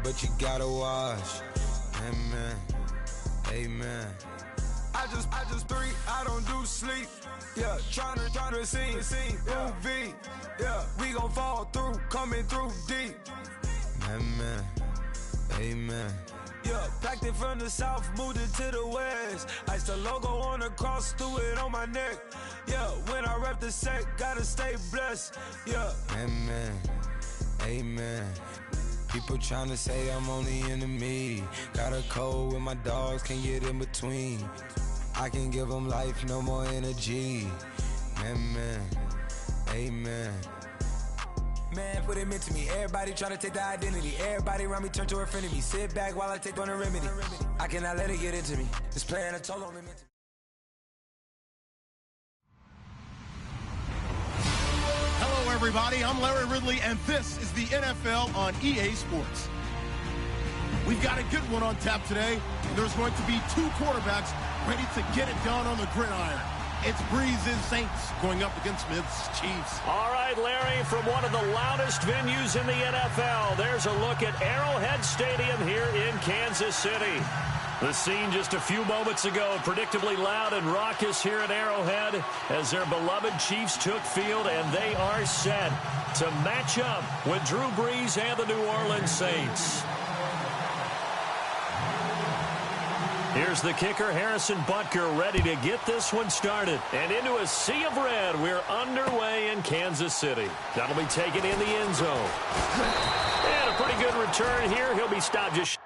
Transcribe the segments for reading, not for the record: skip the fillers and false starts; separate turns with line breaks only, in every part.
but you gotta watch. Amen, amen. I just three, I don't do sleep. Yeah, tryna see, UV. Yeah, we gon' fall through, coming through deep. Amen, amen. Yeah, packed it from the south, moved it to the west. Iced the logo on the cross, threw it on my neck. Yeah, when I rep the set, gotta stay blessed. Yeah, amen, amen. People tryna say I'm on the enemy. Got a code with my dogs, can't get in between. I can give them life, no more energy. Amen, amen. Man, what it meant to me. Everybody tryna take the identity. Everybody around me turn to a friend of me. Sit back while I take on the remedy. I cannot let it get into me. This playing a toll on me.
Hello, everybody. I'm Larry Ridley, and this is the NFL on EA Sports. We've got a good one on tap today. There's going to be two quarterbacks ready to get it done on the gridiron. It's Breeze's Saints going up against Smith's Chiefs.
All right, Larry, from one of the loudest venues in the NFL, there's a look at Arrowhead Stadium here in Kansas City. The scene just a few moments ago, predictably loud and raucous here at Arrowhead as their beloved Chiefs took field, and they are set to match up with Drew Brees and the New Orleans Saints. Here's the kicker, Harrison Butker, ready to get this one started. And into a sea of red, we're underway in Kansas City. That'll be taken in the end zone. And a pretty good return here. He'll be stopped just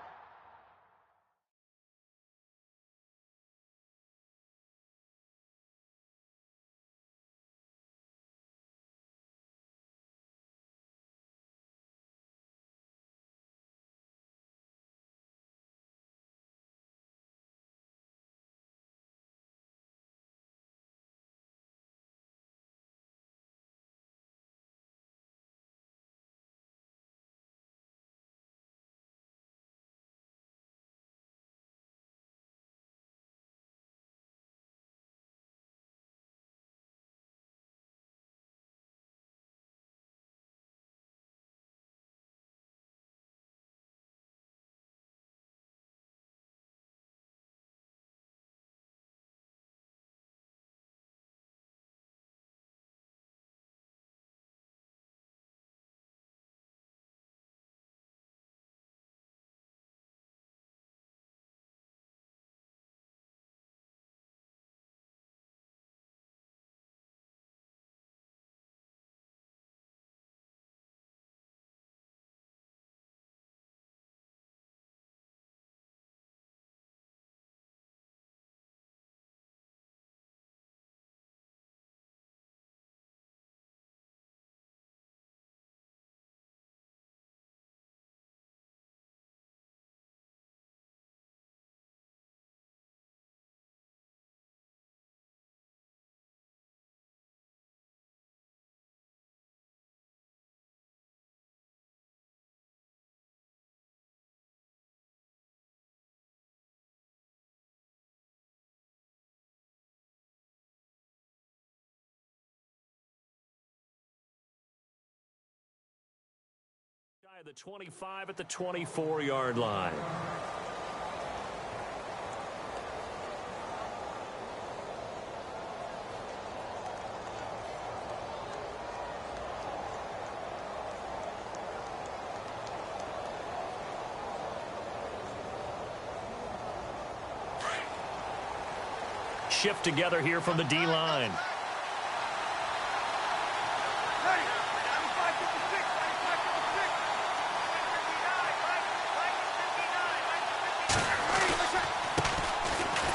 the 25 at the 24-yard line. Shift together here from the D-line.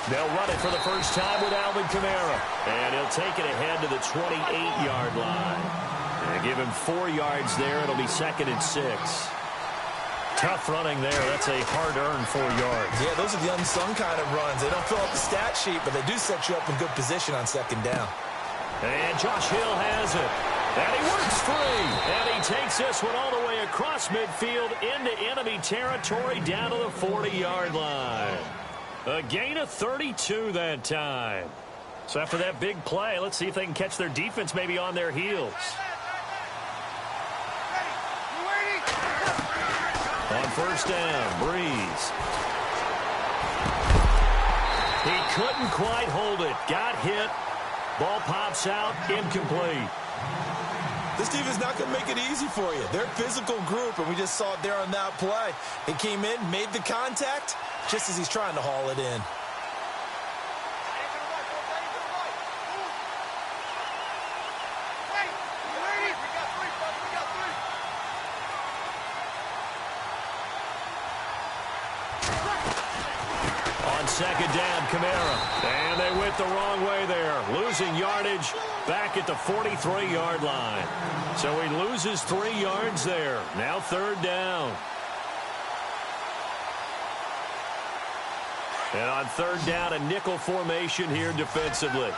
They'll run it for the first time with Alvin Kamara. And he'll take it ahead to the 28-yard line. And give him 4 yards there. It'll be 2nd and 6. Tough running there. That's a hard-earned 4 yards.
Yeah, those are the unsung kind of runs. They don't fill up the stat sheet, but they do set you up in good position on 2nd down.
And Josh Hill has it. And he works free. And he takes this one all the way across midfield into enemy territory down to the 40-yard line. A gain of 32 that time. So after that big play, let's see if they can catch their defense maybe on their heels. On first down. Breeze. He couldn't quite hold it. Got hit. Ball pops out. Incomplete.
This team is not going to make it easy for you. They're a physical group, and we just saw it there on that play. He came in, made the contact, just as he's trying to haul it in.
Second down, Kamara. And they went the wrong way there. Losing yardage back at the 43-yard line. So he loses 3 yards there. Now third down. And on third down, a nickel formation here defensively.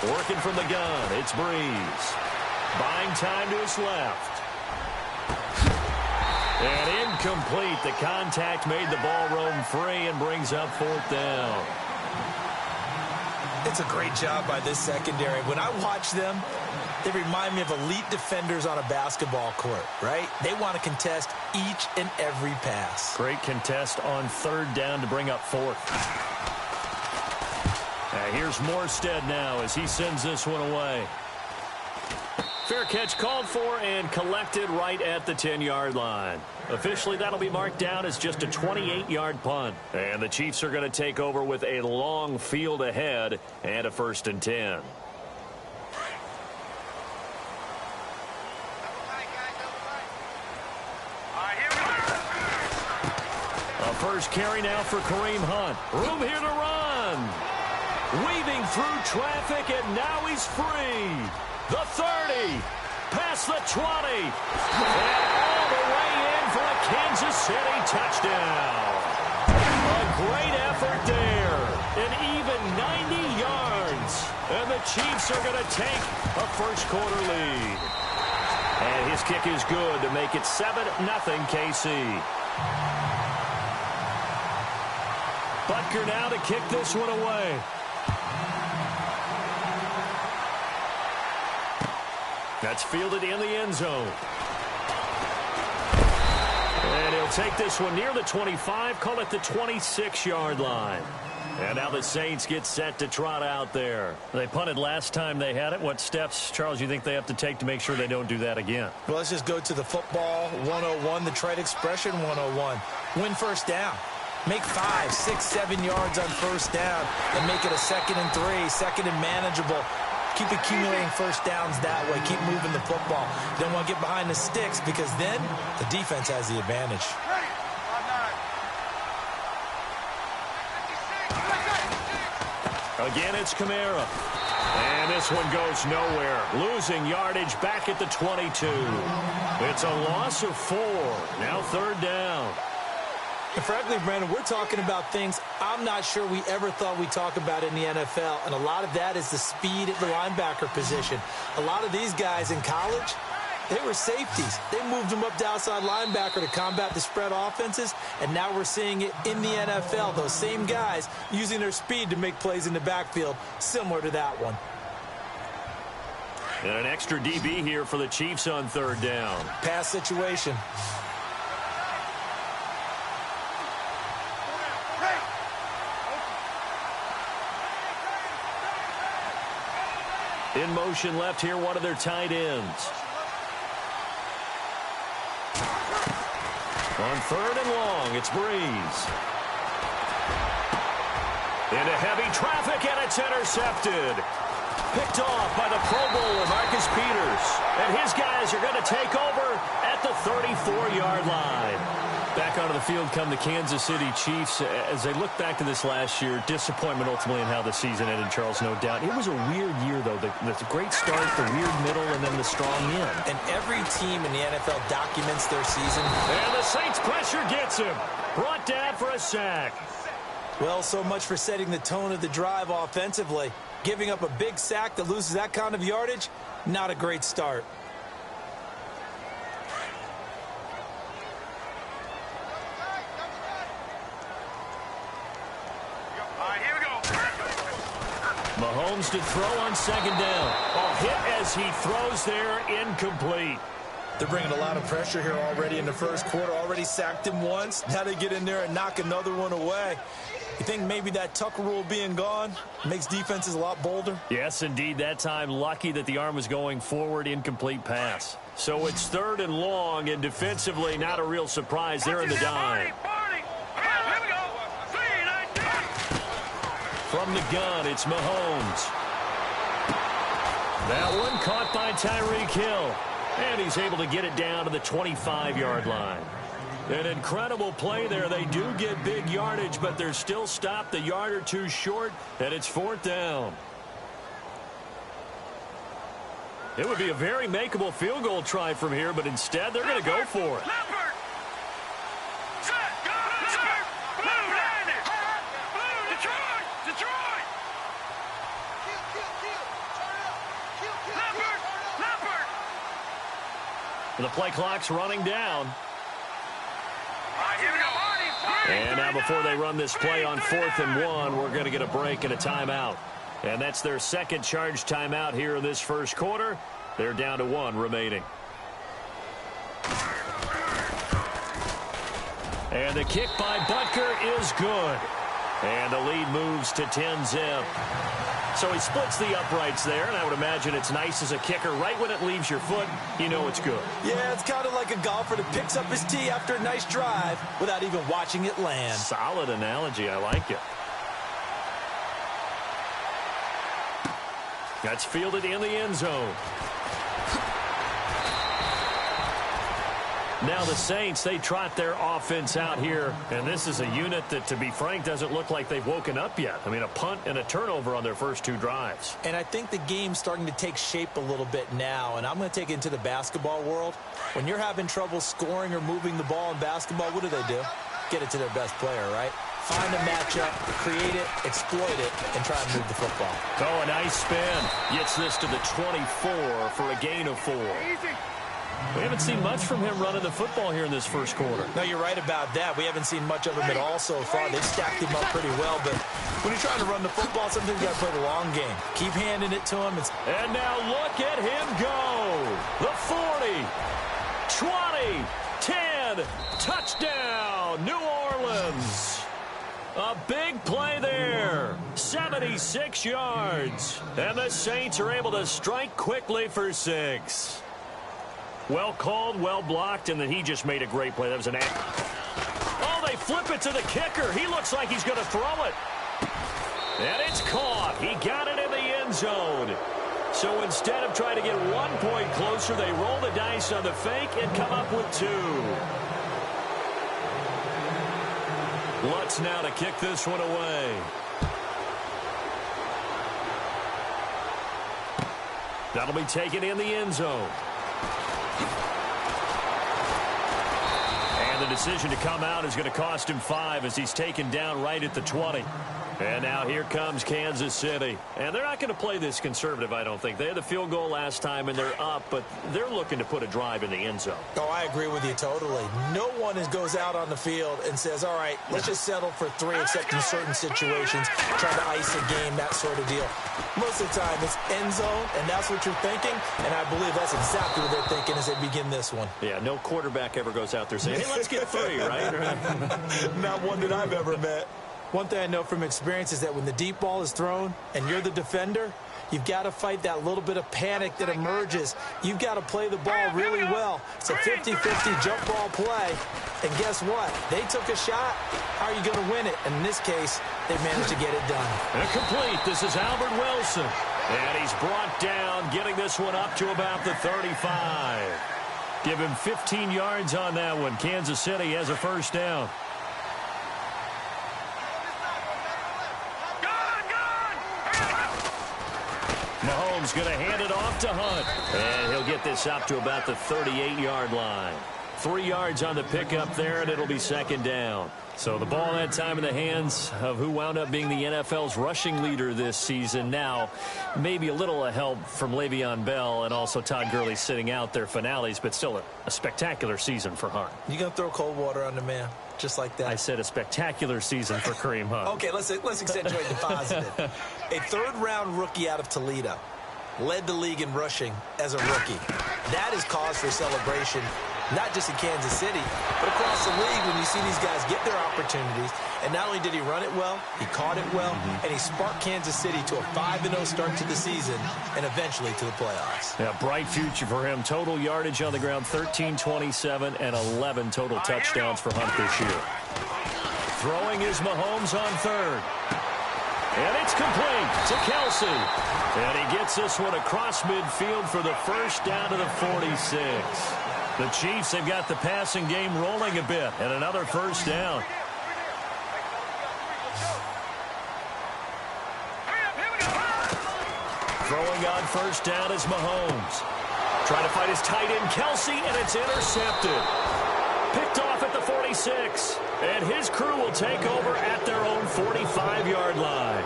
Working from the gun, it's Breeze. Buying time to his left. And incomplete. The contact made the ball roam free and brings up fourth down.
It's a great job by this secondary. When I watch them, they remind me of elite defenders on a basketball court, right? They want to contest each and every pass.
Great contest on third down to bring up fourth. Here's Morstead now as he sends this one away. Fair catch called for and collected right at the 10-yard line. Officially, that'll be marked down as just a 28-yard punt. And the Chiefs are going to take over with a long field ahead and a 1st and 10. A first carry now for Kareem Hunt. Room here to run. Weaving through traffic, and now he's free. The 30, past the 20, and all the way in for a Kansas City touchdown. A great effort there, an even 90 yards, and the Chiefs are going to take a first-quarter lead. And his kick is good to make it 7-0 KC. Butker now to kick this one away. That's fielded in the end zone. And he'll take this one near the 25, call it the 26-yard line. And now the Saints get set to trot out there. They punted last time they had it. What steps, Charles, you think they have to take to make sure they don't do that again?
Well, let's just go to the football 101, the trade expression 101. Win first down. Make 5, 6, 7 yards on first down and make it a 2nd and 3, 2nd and manageable. Keep accumulating first downs that way. Keep moving the football. Don't want to get behind the sticks because then the defense has the advantage.
Again, it's Kamara. And this one goes nowhere. Losing yardage back at the 22. It's a loss of 4. Now third down.
And frankly, Brandon, we're talking about things I'm not sure we ever thought we'd talk about in the NFL. And a lot of that is the speed at the linebacker position. A lot of these guys in college, they were safeties. They moved them up to outside linebacker to combat the spread offenses. And now we're seeing it in the NFL. Those same guys using their speed to make plays in the backfield, similar to that one.
And an extra DB here for the Chiefs on third down.
Pass situation.
In motion left here, one of their tight ends. On third and long, it's Breeze. Into heavy traffic, and it's intercepted. Picked off by the Pro Bowler, Marcus Peters. And his guys are going to take over at the 34-yard line. Back onto the field come the Kansas City Chiefs. As they look back to this last year, disappointment ultimately in how the season ended, Charles, no doubt. It was a weird year, though. The great start, the weird middle, and then the strong end.
And every team in the NFL documents their season.
And the Saints pressure gets him. Brought down for a sack.
Well, so much for setting the tone of the drive offensively. Giving up a big sack that loses that kind of yardage, not a great start.
Mahomes to throw on second down. Oh, hit as he throws there, incomplete.
They're bringing a lot of pressure here already in the first quarter. Already sacked him once. Now they get in there and knock another one away. You think maybe that Tucker rule being gone makes defenses a lot bolder?
Yes, indeed. That time, lucky that the arm was going forward, incomplete pass. So it's 3rd and long, and defensively, not a real surprise. They're in the dime. From the gun, it's Mahomes. That one caught by Tyreek Hill. And he's able to get it down to the 25-yard line. An incredible play there. They do get big yardage, but they're still stopped a yard or two short, and it's 4th down. It would be a very makeable field goal try from here, but instead they're going to go for it. The play clock's running down. And now before they run this play on 4th and 1, we're going to get a break and a timeout. And that's their second charge timeout here in this first quarter. They're down to 1 remaining. And the kick by Butker is good. And the lead moves to 10-zip. So he splits the uprights there, and I would imagine it's nice as a kicker. Right when it leaves your foot, you know it's good.
Yeah, it's kind of like a golfer that picks up his tee after a nice drive without even watching it land.
Solid analogy. I like it. That's fielded in the end zone. Now the Saints, they trot their offense out here, and this is a unit that, to be frank, doesn't look like they've woken up yet. I mean, a punt and a turnover on their first 2 drives.
And I think the game's starting to take shape a little bit now, and I'm going to take it into the basketball world. When you're having trouble scoring or moving the ball in basketball, what do? Get it to their best player, right? Find a matchup, create it, exploit it, and try and move the football.
Oh, a nice spin. Gets this to the 24 for a gain of 4. We haven't seen much from him running the football here in this first quarter.
No, you're right about that. We haven't seen much of him at all so far. They've stacked him up pretty well, but when you're trying to run the football, sometimes you got to play the long game. Keep handing it to him.
And now look at him go. The 40, 20, 10, touchdown, New Orleans. A big play there, 76 yards. And the Saints are able to strike quickly for 6. Well called, well blocked, and then he just made a great play. That was an act. Oh, they flip it to the kicker. He looks like he's going to throw it. And it's caught. He got it in the end zone. So instead of trying to get 1 point closer, they roll the dice on the fake and come up with 2. Lutz now to kick this one away. That'll be taken in the end zone. And the decision to come out is going to cost him 5 as he's taken down right at the 20. And now here comes Kansas City. And they're not going to play this conservative, I don't think. They had the field goal last time, and they're up, but they're looking to put a drive in the end zone.
Oh, I agree with you totally. No one goes out on the field and says, all right, let's just settle for 3, except in certain situations, try to ice a game, that sort of deal. Most of the time, it's end zone, and that's what you're thinking, and I believe that's exactly what they're thinking as they begin this one.
Yeah, no quarterback ever goes out there saying, hey, let's get 3, right?
Not one that I've ever met. One thing I know from experience is that when the deep ball is thrown and you're the defender, you've got to fight that little bit of panic that emerges. You've got to play the ball really well. It's a 50-50 jump ball play. And guess what? They took a shot. How are you going to win it? And in this case, they managed to get it done.
Incomplete. This is Albert Wilson. And he's brought down, getting this one up to about the 35. Give him 15 yards on that one. Kansas City has a first down. Mahomes going to hand it off to Hunt. And he'll get this up to about the 38-yard line. 3 yards on the pickup there, and it'll be second down. So the ball that time in the hands of who wound up being the NFL's rushing leader this season. Now, maybe a little help from Le'Veon Bell and also Todd Gurley sitting out their finales, but still a spectacular season for Hunt.
You going to throw cold water on the man just like that?
I said a spectacular season for Kareem Hunt.
Okay, let's accentuate the positive. A third-round rookie out of Toledo led the league in rushing as a rookie. That is cause for celebration, not just in Kansas City, but across the league when you see these guys get their opportunities. And not only did he run it well, he caught it well, and he sparked Kansas City to a 5-0 start to the season and eventually to the playoffs.
Yeah, bright future for him. Total yardage on the ground, 1327, and 11 total touchdowns for Hunt this year. Throwing is Mahomes on third. And it's complete to Kelsey. And he gets this one across midfield for the first down to the 46. The Chiefs have got the passing game rolling a bit, and another first down. Throwing on first down is Mahomes. Trying to fight his tight end, Kelsey, and it's intercepted. Picked off at the 46. And his crew will take over at their own 45-yard line.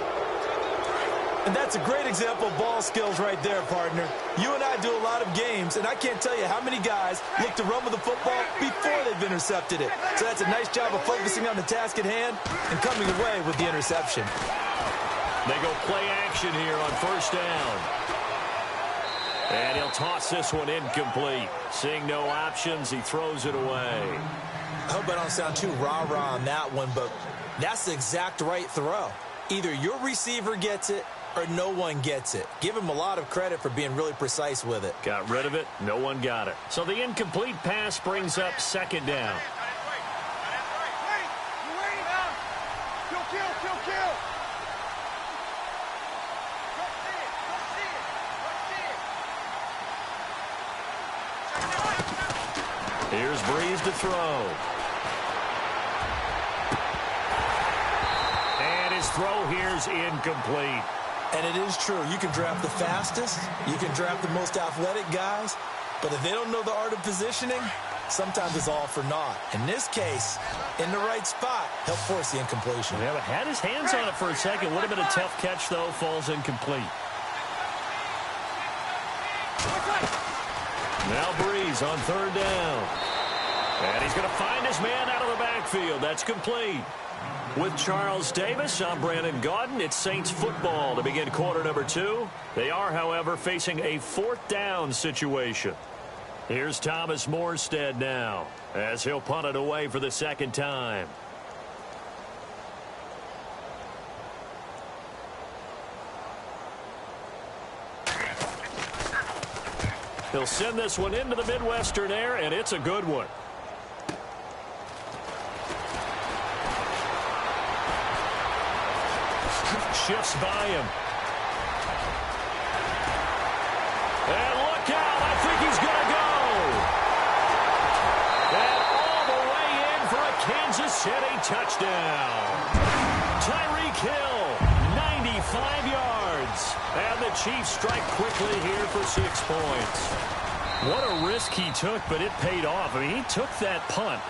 And that's a great example of ball skills right there, partner. You and I do a lot of games, and I can't tell you how many guys look to run with the football before they've intercepted it. So that's a nice job of focusing on the task at hand and coming away with the interception.
They go play action here on first down. And he'll toss this one incomplete. Seeing no options, he throws it away.
I hope I don't sound too rah-rah on that one, but that's the exact right throw. Either your receiver gets it or no one gets it. Give him a lot of credit for being really precise with it.
Got rid of it. No one got it. So the incomplete pass brings up second down. Here's Breeze to throw. And his throw here's incomplete.
And it is true. You can draft the fastest. You can draft the most athletic guys. But if they don't know the art of positioning, sometimes it's all for naught. In this case, in the right spot, help force the incompletion.
Yeah, but had his hands on it for a second. Would have been a tough catch, though. Falls incomplete. Now Breeze on third down. And he's going to find his man out of the backfield. That's complete. With Charles Davis, I'm Brandon Gaudin. It's Saints football to begin quarter number 2. They are, however, facing a fourth down situation. Here's Thomas Morstead now as he'll punt it away for the second time. He'll send this one into the Midwestern air, and it's a good one. Shifts by him. And look out. I think he's going to go. And all the way in for a Kansas City touchdown. Tyreek Hill, 95 yards. And the Chiefs strike quickly here for 6 points. What a risk he took, but it paid off. I mean, he took that punt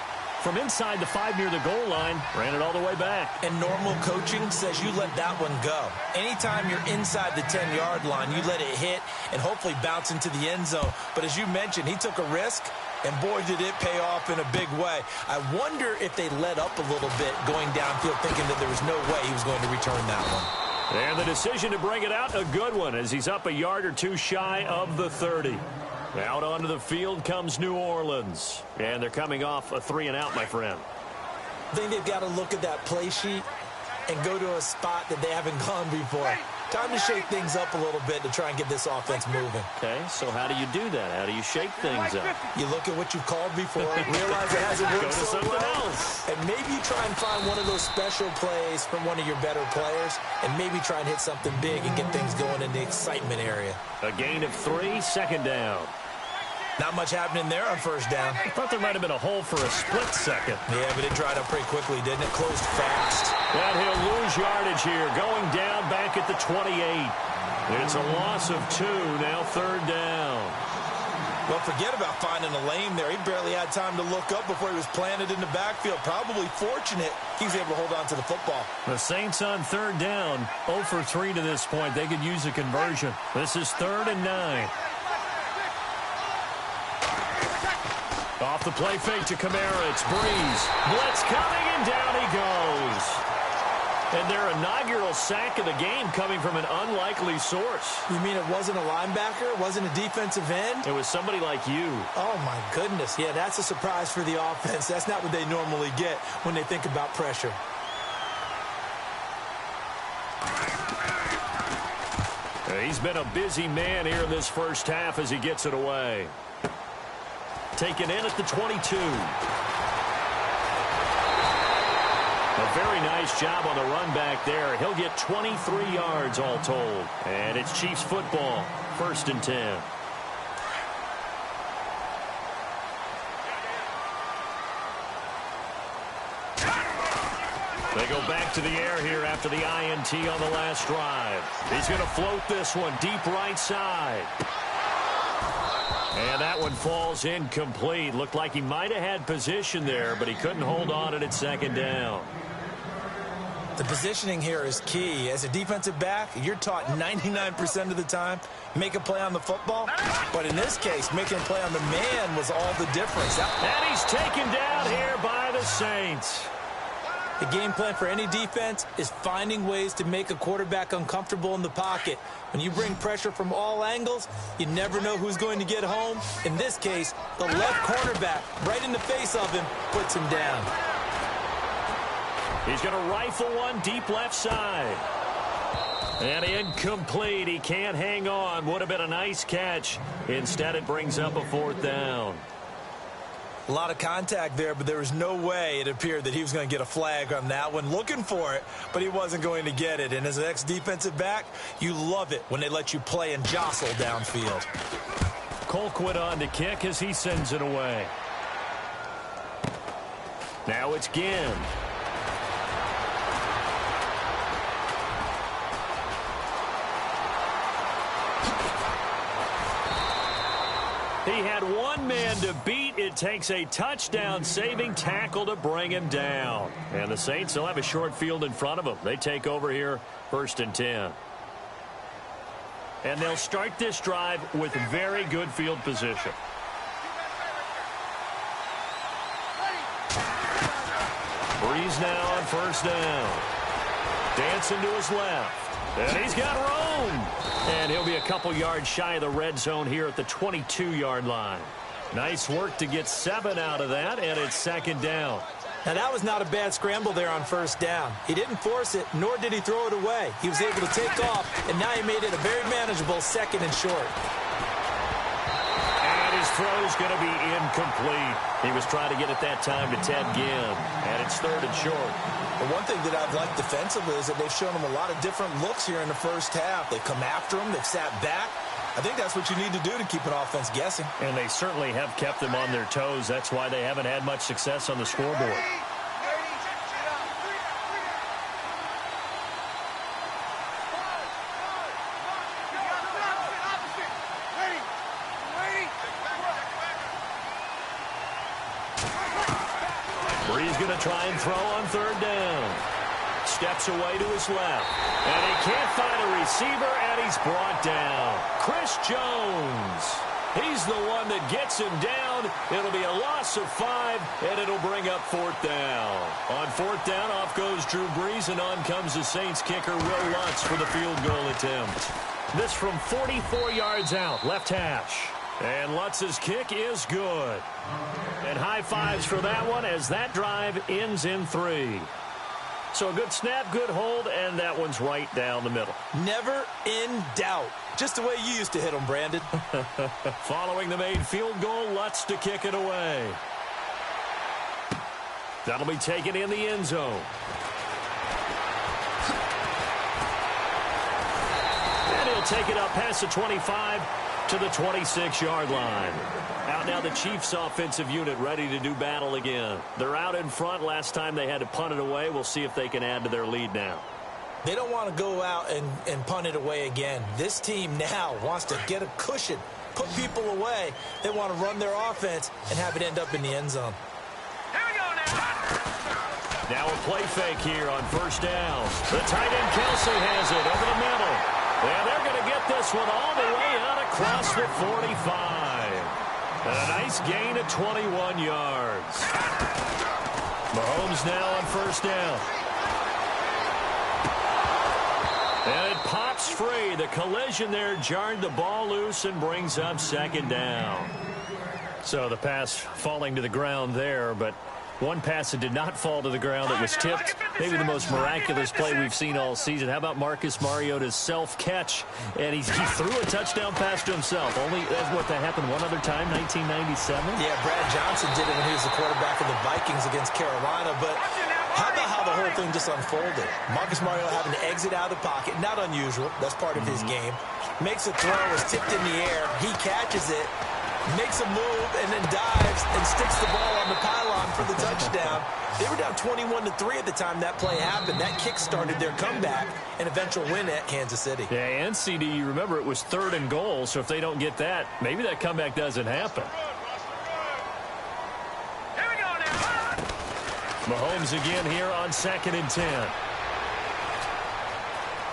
from inside the 5 near the goal line, ran it all the way back.
And normal coaching says you let that one go. Anytime you're inside the 10-yard line, you let it hit and hopefully bounce into the end zone. But as you mentioned, he took a risk, and boy, did it pay off in a big way. I wonder if they let up a little bit going downfield, thinking that there was no way he was going to return that one.
And the decision to bring it out, a good one, as he's up a yard or two shy of the 30. Out onto the field comes New Orleans. And they're coming off a 3-and-out, my friend.
I think they've got to look at that play sheet and go to a spot that they haven't gone before. Time to shake things up a little bit to try and get this offense moving.
Okay, so how do you do that? How do you shake things up?
You look at what you've called before, realize it hasn't worked so well, and maybe you try and find one of those special plays from one of your better players, and maybe try and hit something big and get things going in the excitement area.
A gain of 3, second down.
Not much happening there on first down.
I thought there might have been a hole for a split second.
Yeah, but it dried up pretty quickly, didn't it? Closed fast.
And he'll lose yardage here, going down back at the 28. It's a loss of 2, now third down.
Well, forget about finding a lane there. He barely had time to look up before he was planted in the backfield. Probably fortunate he was able to hold on to the football.
The Saints on third down, 0 for 3 to this point. They could use a conversion. This is 3rd and 9. Off the play fake to Kamara. It's Breeze. Blitz coming, and down he goes. And their inaugural sack of the game coming from an unlikely source.
You mean it wasn't a linebacker? It wasn't a defensive end?
It was somebody like you.
Oh, my goodness. Yeah, that's a surprise for the offense. That's not what they normally get when they think about pressure.
He's been a busy man here in this first half as he gets it away. Taken in at the 22. A very nice job on the run back there. He'll get 23 yards all told. And it's Chiefs football, 1st and 10. They go back to the air here after the INT on the last drive. He's going to float this one deep right side. And that one falls incomplete. Looked like he might have had position there, but he couldn't hold on at 2nd down.
The positioning here is key. As a defensive back, you're taught 99% of the time, make a play on the football. But in this case, making a play on the man was all the difference.
And he's taken down here by the Saints.
The game plan for any defense is finding ways to make a quarterback uncomfortable in the pocket. When you bring pressure from all angles, you never know who's going to get home. In this case, the left cornerback, right in the face of him, puts him down.
He's going to rifle one deep left side. And incomplete. He can't hang on. Would have been a nice catch. Instead, it brings up a 4th down.
A lot of contact there, but there was no way it appeared that he was going to get a flag on that one. Looking for it, but he wasn't going to get it. And as an ex-defensive back, you love it when they let you play and jostle downfield.
Colquitt on to kick as he sends it away. Now it's Ginn. He had one man to beat. It takes a touchdown-saving tackle to bring him down. And the Saints will have a short field in front of them. They take over here, 1st and 10. And they'll start this drive with very good field position. Breeze now on 1st down. Dancing to his left. And he's got room. And he'll be a couple yards shy of the red zone here at the 22-yard line. Nice work to get 7 out of that, and it's 2nd down.
Now, that was not a bad scramble there on 1st down. He didn't force it, nor did he throw it away. He was able to take off, and now he made it a very manageable 2nd and short.
And his throw's going to be incomplete. He was trying to get it that time to Ted Ginn, and it's 3rd and short.
The one thing that I've liked defensively is that they've shown him a lot of different looks here in the first half. They've come after him. They've sat back. I think that's what you need to do to keep an offense guessing.
And they certainly have kept them on their toes. That's why they haven't had much success on the scoreboard. Breeze going to try and throw on 3rd down. Steps away to his left. And he can't find a receiver, and he's brought down. Chris Jones. He's the one that gets him down. It'll be a loss of 5, and it'll bring up 4th down. On 4th down, off goes Drew Brees, and on comes the Saints kicker, Will Lutz, for the field goal attempt. This from 44 yards out, left hash. And Lutz's kick is good. And high fives for that one as that drive ends in 3. So a good snap, good hold, and that one's right down the middle.
Never in doubt. Just the way you used to hit them, Brandon.
Following the made field goal, Lutz to kick it away. That'll be taken in the end zone. And he'll take it up past the 25 to the 26-yard line. Out now the Chiefs offensive unit ready to do battle again. They're out in front. Last time they had to punt it away. We'll see if they can add to their lead now.
They don't want to go out and punt it away again. This team now wants to get a cushion, put people away. They want to run their offense and have it end up in the end zone.
Now a play fake here on first down. The tight end Kelsey has it over the middle. And they're going to get this one all the way out across the 45. And a nice gain of 21 yards. Mahomes now on first down. And it pops free. The collision there jarred the ball loose and brings up second down. So the pass falling to the ground there, but one pass that did not fall to the ground that was tipped. Maybe the most miraculous play we've seen all season. How about Marcus Mariota's self-catch? And he threw a touchdown pass to himself. Only, that's what, that happened one other time, 1997?
Yeah, Brad Johnson did it when he was the quarterback of the Vikings against Carolina. But how about how the whole thing just unfolded? Marcus Mariota having to exit out of the pocket. Not unusual. That's part of his game. Makes a throw, is tipped in the air. He catches it. Makes a move and then dives and sticks the ball on the pylon for the touchdown. They were down 21-3 at the time that play happened. That kick started their comeback and eventual win at Kansas City.
Yeah, and CD, you remember it was 3rd and goal, so if they don't get that, maybe that comeback doesn't happen.
Here we go now.
Mahomes again here on 2nd and 10.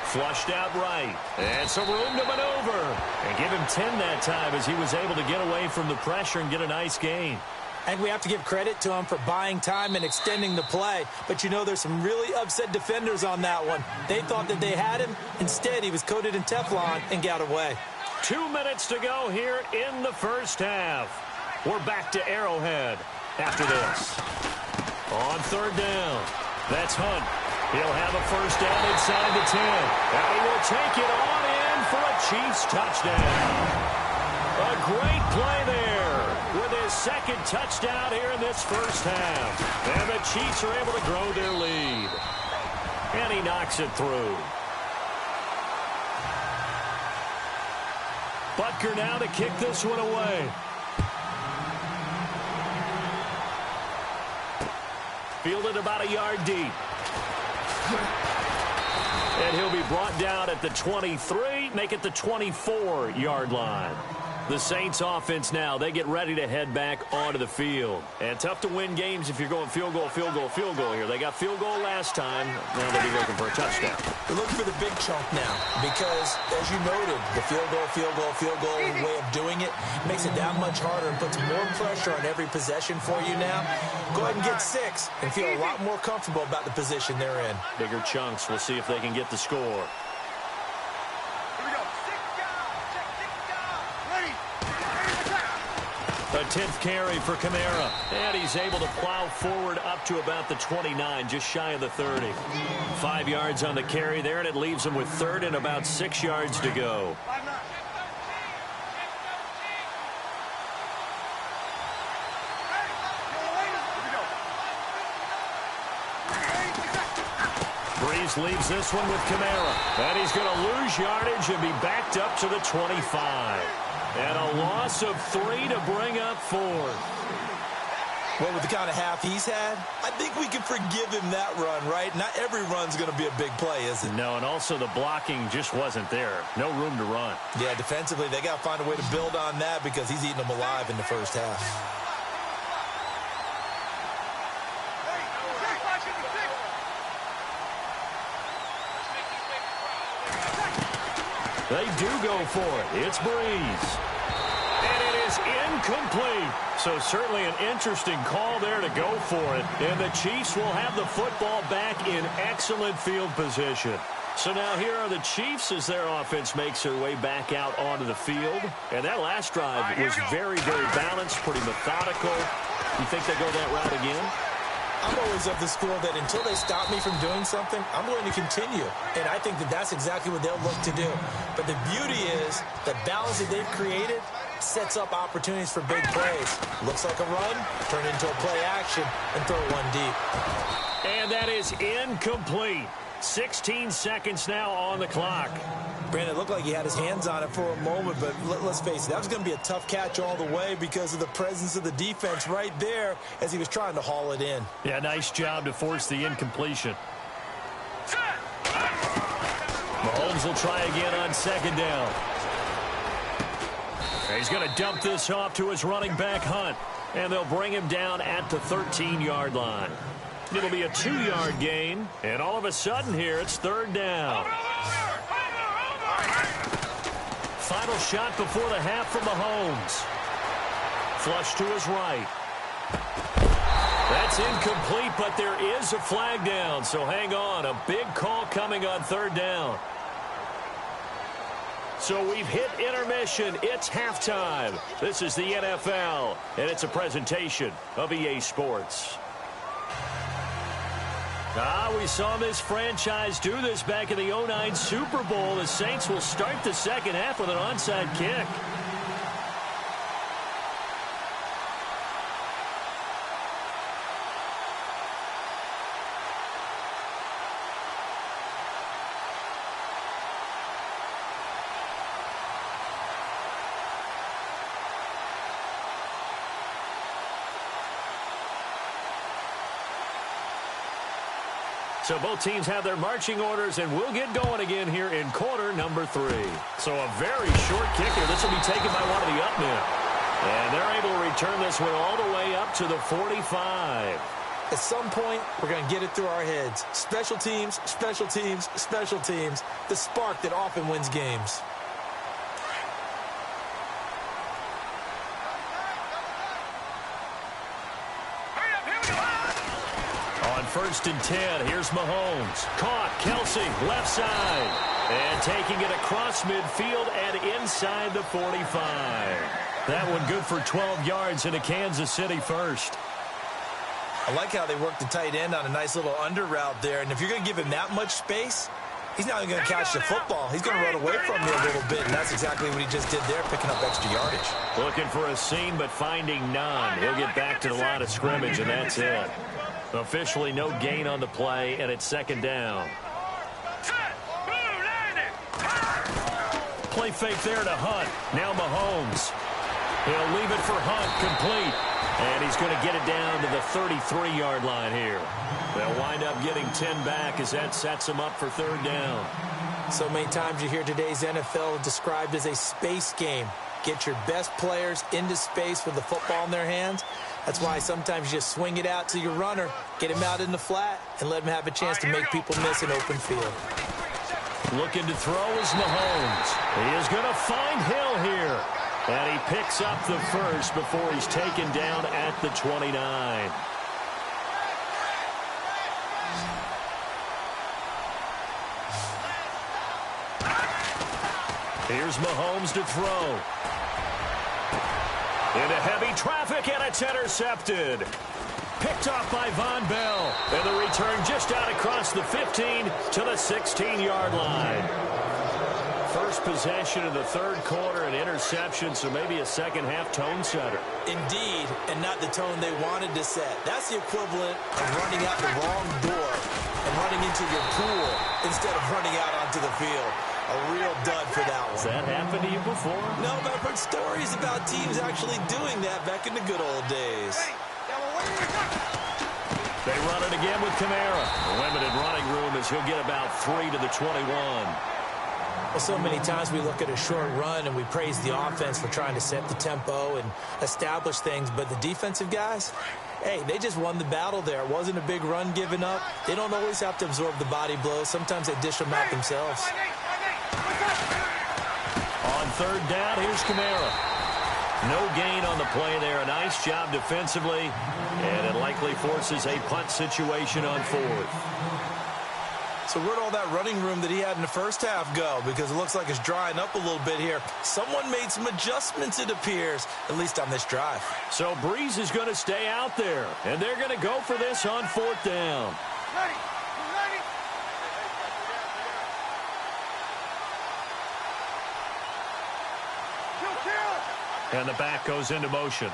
Flushed out right. And some room to maneuver. And give him 10 that time as he was able to get away from the pressure and get a nice gain.
I think we have to give credit to him for buying time and extending the play. But, you know, there's some really upset defenders on that one. They thought that they had him. Instead, he was coated in Teflon and got away.
2 minutes to go here in the first half. We're back to Arrowhead after this. On 3rd down. That's Hunt. He'll have a first down inside the 10. And he will take it on in for a Chiefs touchdown. A great play there with his 2nd touchdown here in this first half. And the Chiefs are able to grow their lead. And he knocks it through. Butker now to kick this one away. Fielded about a yard deep. And he'll be brought down at the 23, make it the 24-yard line. The Saints offense now, they get ready to head back onto the field. And tough to win games if you're going field goal, field goal, field goal here. They got field goal last time. Now they'll be looking for a touchdown.
They're looking for the big chunk now because, as you noted, the field goal way of doing it makes it that much harder and puts more pressure on every possession for you now. Go ahead and get 6 and feel a lot more comfortable about the position they're in.
Bigger chunks. We'll see if they can get the score. A 10th carry for Kamara. And he's able to plow forward up to about the 29, just shy of the 30. 5 yards on the carry there, and it leaves him with 3rd and about 6 yards to go. Breeze leaves this one with Kamara. And he's going to lose yardage and be backed up to the 25. And a loss of 3 to bring up 4th.
Well, with the kind of half he's had, I think we can forgive him that run, right? Not every run's going to be a big play, is it?
No, and also the blocking just wasn't there. No room to run.
Yeah, defensively, they got to find a way to build on that because he's eating them alive in the first half.
They do go for it. It's Breeze. And it is incomplete. So certainly an interesting call there to go for it. And the Chiefs will have the football back in excellent field position. So now here are the Chiefs as their offense makes their way back out onto the field. And that last drive was very, very balanced, pretty methodical. You think they go that route again?
I'm always of the school that until they stop me from doing something, I'm going to continue. And I think that that's exactly what they'll look to do. But the beauty is the balance that they've created sets up opportunities for big plays. Looks like a run, turn into a play action, and throw one deep.
And that is incomplete. 16 seconds now on the clock.
Brandon, it looked like he had his hands on it for a moment, but let's face it, that was going to be a tough catch all the way because of the presence of the defense right there as he was trying to haul it in.
Yeah, nice job to force the incompletion. Mahomes will try again on 2nd down. He's going to dump this off to his running back, Hunt. And they'll bring him down at the 13-yard line. It'll be a 2-yard gain. And all of a sudden here, it's third down. Final shot before the half from Mahomes. Flush to his right. That's incomplete, but there is a flag down. So hang on. A big call coming on third down. So we've hit intermission. It's halftime. This is the NFL, and it's a presentation of EA Sports. We saw this franchise do this back in the 2009 Super Bowl. The Saints will start the second half with an onside kick. So both teams have their marching orders, and we'll get going again here in quarter number 3. So a very short kicker. This will be taken by one of the up men. And they're able to return this one all the way up to the 45.
At some point, we're going to get it through our heads. Special teams, special teams, special teams. The spark that often wins games.
First and 10. Here's Mahomes. Caught. Kelsey, left side. And taking it across midfield and inside the 45. That one good for 12 yards into Kansas City first.
I like how they work the tight end on a nice little under route there. And if you're going to give him that much space, he's not even going to catch the football. He's going to run away from you a little bit, and that's exactly what he just did there, picking up extra yardage.
Looking for a seam, but finding none. He'll get back to the line of scrimmage, and that's it. Officially no gain on the play, and it's second down. Play fake there to Hunt. Now Mahomes. He'll leave it for Hunt, complete. And he's going to get it down to the 33-yard line here. They'll wind up getting 10 back as that sets them up for third down.
So many times you hear today's NFL described as a space game. Get your best players into space with the football in their hands. That's why sometimes you just swing it out to your runner, get him out in the flat, and let him have a chance to make people miss an open field.
Looking to throw is Mahomes. He is going to find Hill here. And he picks up the first before he's taken down at the 29. Here's Mahomes to throw. Into heavy traffic, and it's intercepted. Picked off by Von Bell. And the return just out across the 15 to the 16-yard line. First possession of the third quarter, an interception, so maybe a second-half tone setter.
Indeed, and not the tone they wanted to set. That's the equivalent of running out the wrong door and running into your pool instead of running out onto the field. A real dud for that one.
Has that happened to you before?
No, but I've heard stories about teams actually doing that back in the good old days.
They run it again with Kamara. Limited running room as he'll get about 3 to the 21.
Well, so many times we look at a short run and we praise the offense for trying to set the tempo and establish things, but the defensive guys, hey, they just won the battle there. It wasn't a big run given up. They don't always have to absorb the body blows. Sometimes they dish them out themselves.
On third down, here's Kamara. No gain on the play there. A nice job defensively, and it likely forces a punt situation on fourth.
So where'd all that running room that he had in the first half go? Because it looks like it's drying up a little bit here. Someone made some adjustments, it appears, at least on this drive.
So Breeze is going to stay out there, and they're going to go for this on fourth down.
Ready.
And the back goes into motion.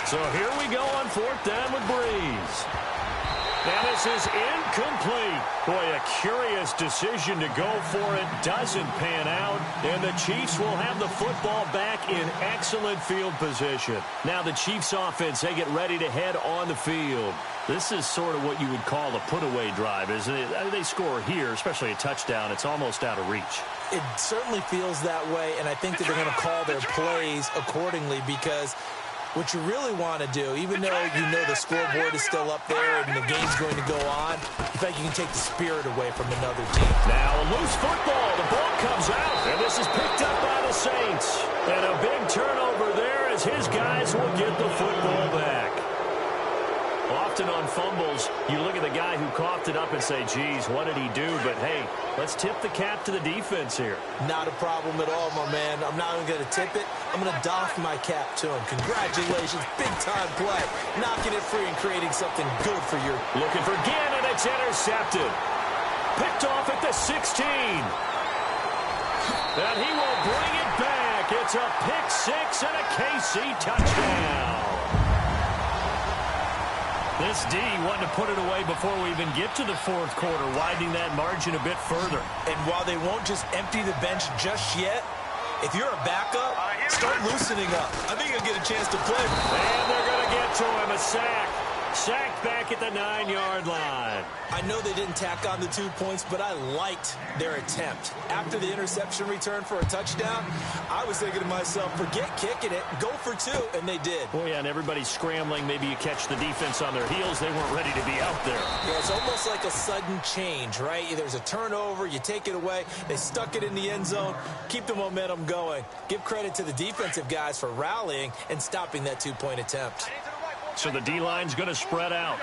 So here we go on fourth down with Breeze. And this is incomplete. Boy, a curious decision to go for it. Doesn't pan out. And the Chiefs will have the football back in excellent field position. Now the Chiefs offense, they get ready to head on the field. This is sort of what you would call a put-away drive, isn't it? They score here, especially a touchdown. It's almost out of reach.
It certainly feels that way, and I think that they're going to call their plays accordingly because what you really want to do, even though you know the scoreboard is still up there and the game's going to go on, in fact, you can take the spirit away from another team.
Now a loose football. The ball comes out, and this is picked up by the Saints. And a big turnover there as his guys will get the football back. Often on fumbles, you look at the guy who coughed it up and say, geez, what did he do? But, hey, let's tip the cap to the defense here.
Not a problem at all, my man. I'm not even going to tip it. I'm going to doff my cap to him. Congratulations. Big-time play. Knocking it free and creating something good for your...
Looking for Gannon. It's intercepted. Picked off at the 16. And he will bring it back. It's a pick six and a KC touchdown. This D wanted to put it away before we even get to the fourth quarter, widening that margin a bit further.
And while they won't just empty the bench just yet, if you're a backup, start loosening up. I think you'll get a chance to play.
And they're going to get to him. A sack. Sacked back at the 9-yard line.
I know they didn't tack on the 2 points, but I liked their attempt. After the interception return for a touchdown, I was thinking to myself, forget kicking it, go for two, and they did.
Boy, yeah, and everybody's scrambling. Maybe you catch the defense on their heels. They weren't ready to be out there.
Yeah, it's almost like a sudden change, right? There's a turnover, you take it away, they stuck it in the end zone, keep the momentum going. Give credit to the defensive guys for rallying and stopping that 2-point attempt.
So the D-line's going to spread out.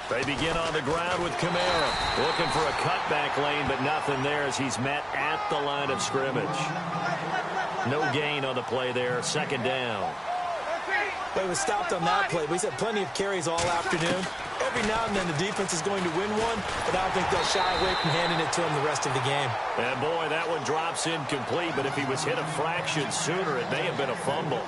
They begin on the ground with Kamara. Looking for a cutback lane, but nothing there as he's met at the line of scrimmage. No gain on the play there. Second down.
But it was stopped on that play. We said plenty of carries all afternoon. Every now and then the defense is going to win one, but I don't think they'll shy away from handing it to him the rest of the game.
And boy, that one drops incomplete, but if he was hit a fraction sooner, it may have been a fumble.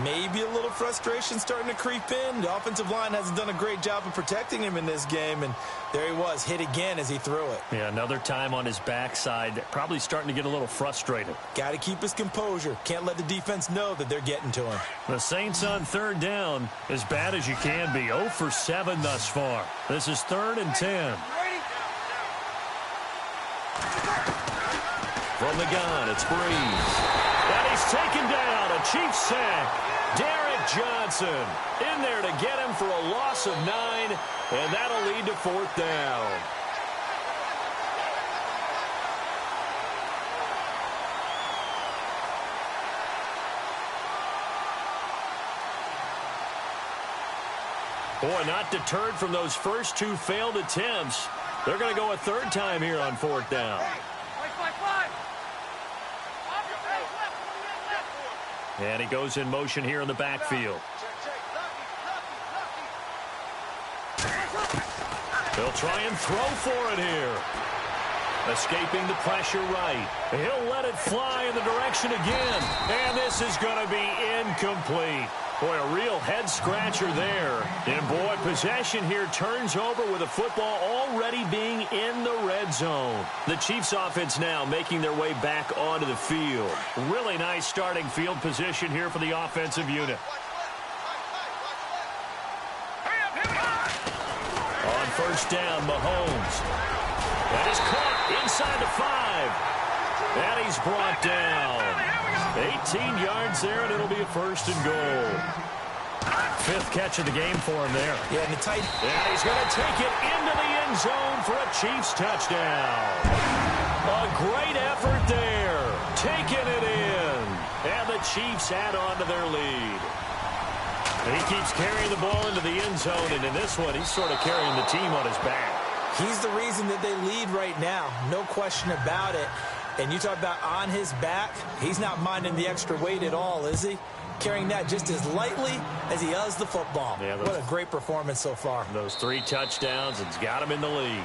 Maybe a little frustration starting to creep in. The offensive line hasn't done a great job of protecting him in this game, and there he was, hit again as he threw it.
Yeah, another time on his backside, probably starting to get a little frustrated.
Got to keep his composure. Can't let the defense know that they're getting to him.
The Saints on third down, as bad as you can be. 0 for 7 thus far. This is 3rd and 10. From the gun, it's Breeze. And he's taken down. A Chiefs sack. Derek Johnson in there to get him for a loss of 9, and that'll lead to 4th down. Boy, not deterred from those first 2 failed attempts. They're going to go a 3rd time here on 4th down. And he goes in motion here in the backfield. They'll try and throw for it here. Escaping the pressure right. He'll let it fly in the direction again. And this is going to be incomplete. Boy, a real head-scratcher there. And, boy, possession here turns over with the football already being in the red zone. The Chiefs offense now making their way back onto the field. Really nice starting field position here for the offensive unit. On first down, Mahomes. That is caught inside the 5. And he's brought down. 18 yards there, and it'll be a 1st and goal. 5th catch of the game for him there.
Yeah, and the tight.
And he's going to take it into the end zone for a Chiefs touchdown. A great effort there. Taking it in. And the Chiefs add on to their lead. He keeps carrying the ball into the end zone, and in this one, he's sort of carrying the team on his back.
He's the reason that they lead right now. No question about it. And you talk about on his back, he's not minding the extra weight at all, is he? Carrying that just as lightly as he does the football. Yeah, what a great performance so far.
Those 3 touchdowns, it's got him in the lead.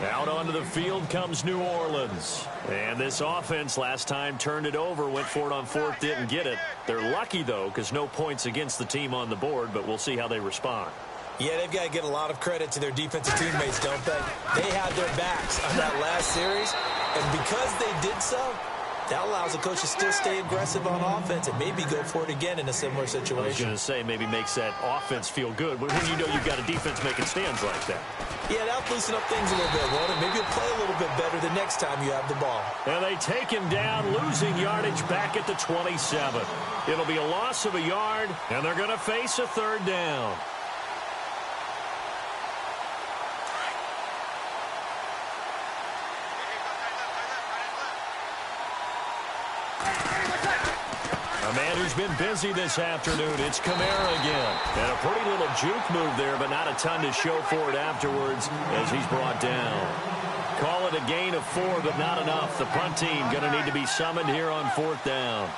Out onto the field comes New Orleans. And this offense last time turned it over, went for it on fourth, didn't get it. They're lucky, though, because no points against the team on the board, but we'll see how they respond.
Yeah, they've got to get a lot of credit to their defensive teammates, don't they? They had their backs on that last series, and because they did so, that allows the coach to still stay aggressive on offense and maybe go for it again in a similar situation.
I was going to say maybe makes that offense feel good, but when you know you've got a defense making stands like that.
Yeah, that'll loosen up things a little bit, won't it? Maybe you'll play a little bit better the next time you have the ball.
And they take him down, losing yardage back at the 27. It'll be a loss of a yard, and they're going to face a third down. A man who's been busy this afternoon, it's Kamara again. And a pretty little juke move there, but not a ton to show for it afterwards as he's brought down. Call it a gain of 4, but not enough. The punt team going to need to be summoned here on fourth down.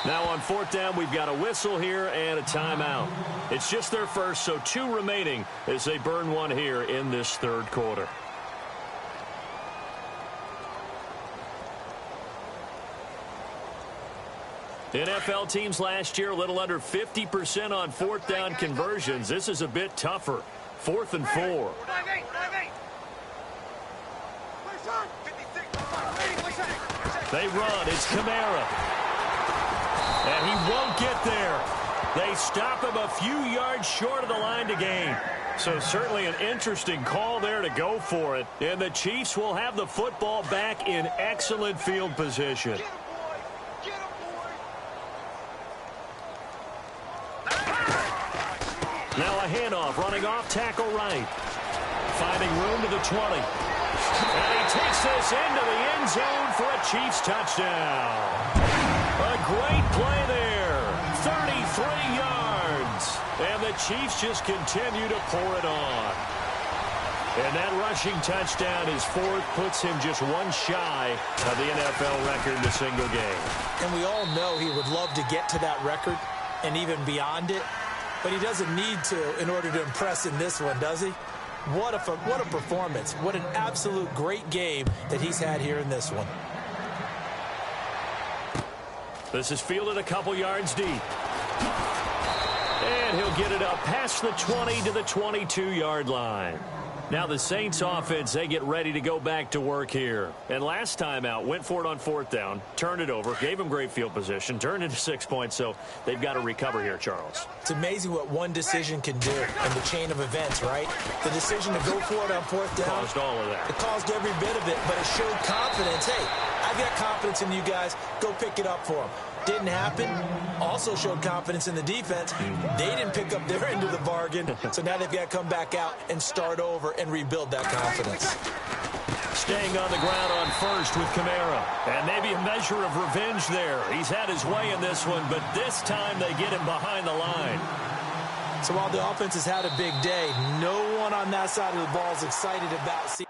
Now on fourth down, we've got a whistle here and a timeout. It's just their first, so 2 remaining as they burn one here in this third quarter. NFL teams last year a little under 50% on fourth down conversions. This is a bit tougher. 4th and 4. They run. It's Kamara. And he won't get there. They stop him a few yards short of the line to gain. So certainly an interesting call there to go for it. And the Chiefs will have the football back in excellent field position. Now a handoff, running off tackle right. Finding room to the 20. And he takes this into the end zone for a Chiefs touchdown. A great play there. 33 yards. And the Chiefs just continue to pour it on. And that rushing touchdown is 4th, puts him just 1 shy of the NFL record in a single game.
And we all know he would love to get to that record and even beyond it. But he doesn't need to in order to impress in this one, does he? What a performance. What an absolute great game that he's had here in this one.
This is fielded a couple yards deep. And he'll get it up past the 20 to the 22-yard line. Now the Saints offense, they get ready to go back to work here. And last time out, went for it on fourth down, turned it over, gave him great field position, turned into 6 points, so they've got to recover here, Charles.
It's amazing what one decision can do in the chain of events, right? The decision to go for it on fourth down.
Caused all of that.
It caused every bit of it, but it showed confidence. Hey, I've got confidence in you guys. Go pick it up for them. Didn't happen. Also showed confidence in the defense. They didn't pick up their end of the bargain, so now they've got to come back out and start over and rebuild that confidence.
Staying on the ground on first with Kamara. And maybe a measure of revenge there. He's had his way in this one, but this time they get him behind the line.
So while the offense has had a big day, no one on that side of the ball is excited about seeing.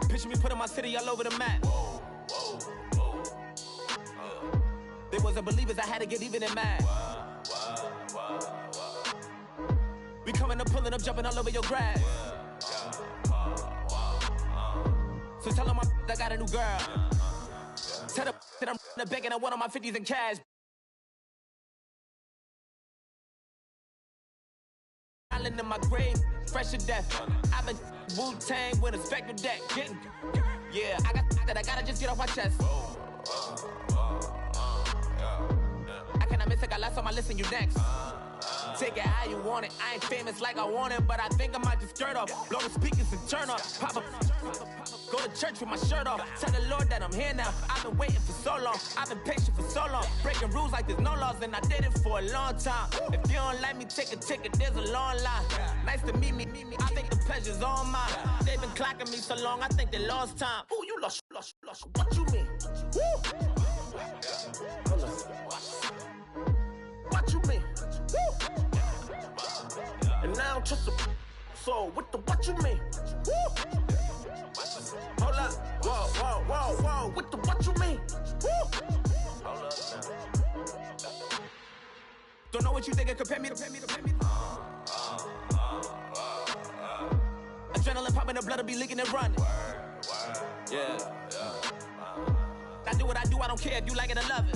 Picture me putting my city all over the map. They wasn't believers, I had to get even in mad. We coming up, pulling up, jumping all over your grass. So tell them I got a new girl. Tell them that I'm in the bank and I want on my 50s in cash. Island in my grave, fresh to death. I've been Wu-Tang with a spectral deck. Getting, yeah, I got that I gotta just get off my chest. I cannot miss it, got last on my list and you next. Take it how you want it. I ain't famous like I want it, but I think I might just skirt off. Blow the speakers and turn up. Pop up. Go to church with my shirt off. Tell the Lord that I'm here now. I've been waiting for so long. I've been patient for so long. Breaking rules like there's no laws, and I did it for a long time. If you don't like me, take a ticket. There's a long line. Nice to meet me. I think the pleasure's all mine. They've been clocking me so long, I think they lost time. Ooh, you lost. What you mean? Woo! What you mean? Woo! And now I'm just a so with the what you mean? Woo! Hold up, whoa, with the what you mean? Woo! Hold up now. Don't know what you think, compare me to. Adrenaline popping, the blood will be leaking and running. Yeah. I do what I do, I don't care if you like it or love it.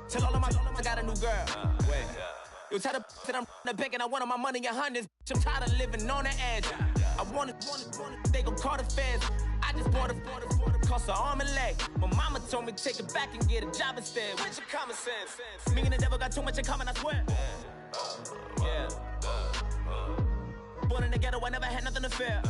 Tell all of my I got a new girl. Wait. You tell the that I'm the bank and I want my money in hundreds. I'm tired of living on the edge. I want it. They gon' call the feds. I just bought a cost an arm and leg. My mama told me take it back and get a job instead. Where's your common sense? Me and the devil got too much in common, I swear. Yeah. Born in the ghetto, I never had nothing to fear.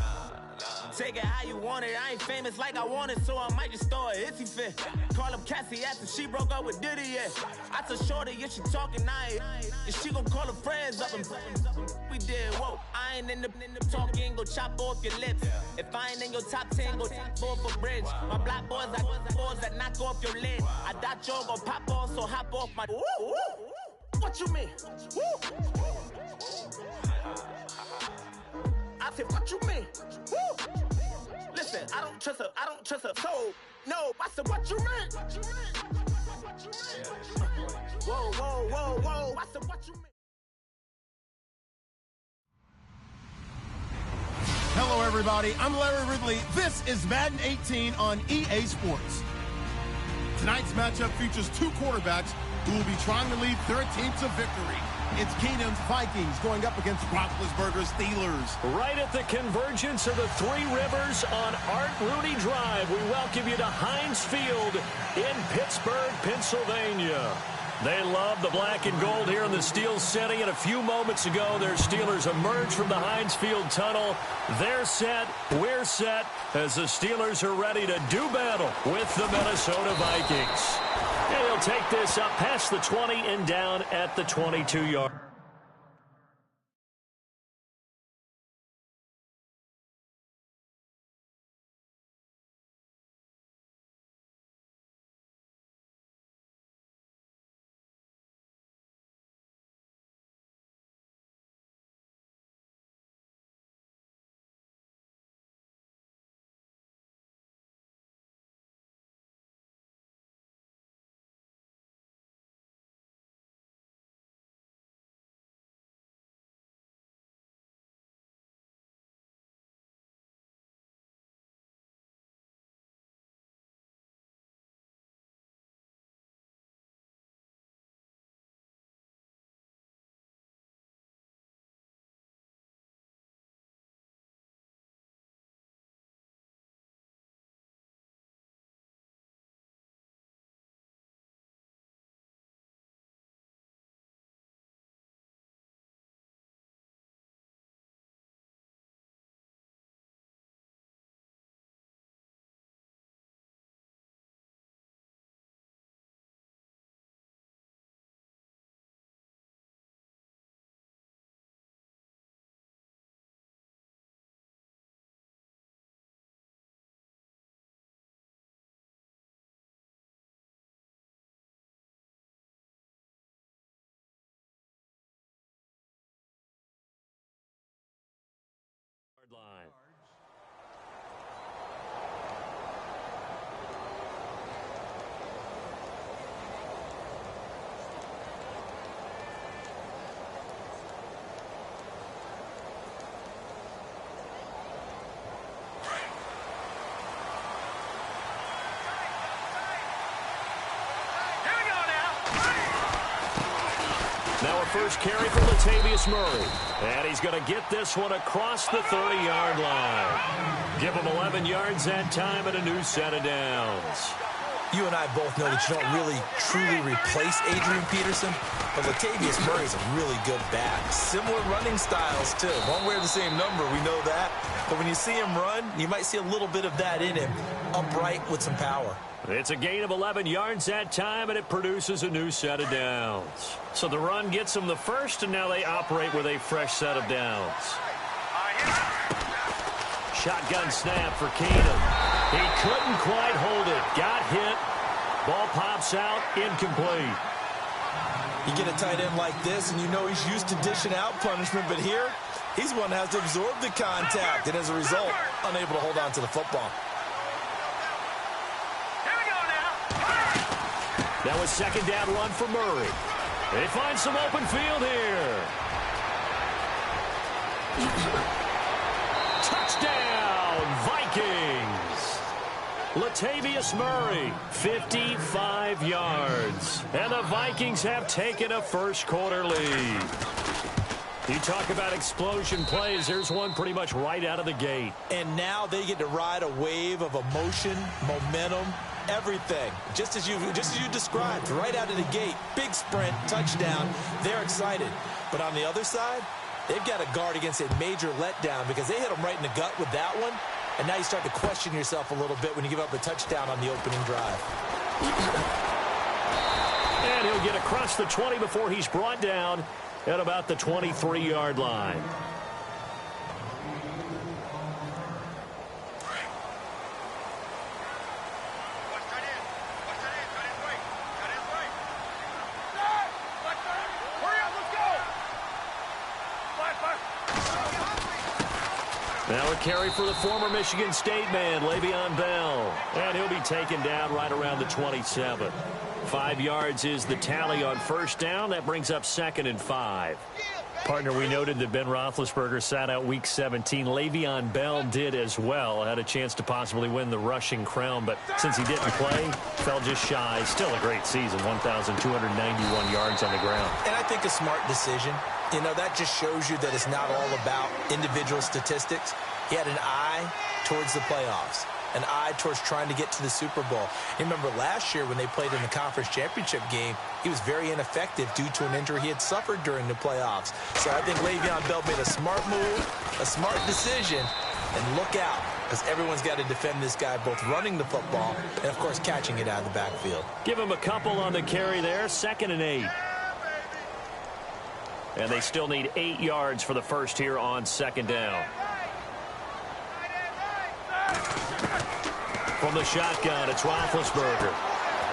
Take it how you want it. I ain't famous like I want it, so I might just throw a hissy fit. Call up Cassie after she broke up with Diddy, yeah. I told Shorty if she talking, and she gon' call her friends up and we did, whoa. I ain't in the talking, go chop off your lips. If I ain't in your top 10, go top 4 for bridge. My black boys like boys that knock off your lid. I thought y'all gon' pop off, so hop off my. What you mean? I said, what you mean? Woo! Listen, I don't trust her soul. No, I said, what you mean? Whoa. I said, what you mean?
Hello, everybody. I'm Larry Ridley. This is Madden 18 on EA Sports. Tonight's matchup features two quarterbacks who will be trying to lead their team to victory. It's Keenum's Vikings going up against Roethlisberger's Steelers.
Right at the convergence of the Three Rivers on Art Rooney Drive, we welcome you to Heinz Field in Pittsburgh, Pennsylvania. They love the black and gold here in the Steel City, and a few moments ago, their Steelers emerged from the Heinz Field tunnel. They're set, we're set, as the Steelers are ready to do battle with the Minnesota Vikings. And he'll take this up past the 20 and down at the 22-yard. Line. Now a first carry for Latavius Murray. And he's going to get this one across the 30-yard line. Give him 11 yards that time and a new set of downs.
You and I both know that you don't really truly replace Adrian Peterson, but Latavius Murray is a really good back. Similar running styles, too. Won't wear the same number, we know that. But when you see him run, you might see a little bit of that in him, upright with some power.
It's a gain of 11 yards that time, and it produces a new set of downs. So the run gets them the first, and now they operate with a fresh set of downs. Shotgun snap for Keenum. He couldn't quite hold it. Got hit. Ball pops out. Incomplete.
You get a tight end like this, and you know he's used to dishing out punishment, but here, he's one that has to absorb the contact, and as a result, unable to hold on to the football.
That was second down run for Murray. They find some open field here. Touchdown, Vikings. Latavius Murray, 55 yards. And the Vikings have taken a first-quarter lead. You talk about explosion plays. There's one pretty much right out of the gate.
And now they get to ride a wave of emotion, momentum, everything. Just as you described, right out of the gate. Big sprint, touchdown. They're excited. But on the other side, they've got to guard against a major letdown because they hit them right in the gut with that one. And now you start to question yourself a little bit when you give up a touchdown on the opening drive.
And he'll get across the 20 before he's brought down at about the 23-yard line. Now a carry for the former Michigan State man, Le'Veon Bell. And he'll be taken down right around the 27. 5 yards is the tally on first down. That brings up 2nd and 5. Partner, we noted that Ben Roethlisberger sat out Week 17. Le'Veon Bell did as well. Had a chance to possibly win the rushing crown, but since he didn't play, fell just shy. Still a great season, 1,291 yards on the ground.
And I think a smart decision. You know, that just shows you that it's not all about individual statistics. He had an eye towards the playoffs, an eye towards trying to get to the Super Bowl. You remember last year when they played in the conference championship game, he was very ineffective due to an injury he had suffered during the playoffs. So I think Le'Veon Bell made a smart move, a smart decision, and look out, because everyone's got to defend this guy, both running the football and, of course, catching it out of the backfield.
Give him a couple on the carry there, 2nd and 8. And they still need 8 yards for the first here on 2nd down. From the shotgun, it's Roethlisberger.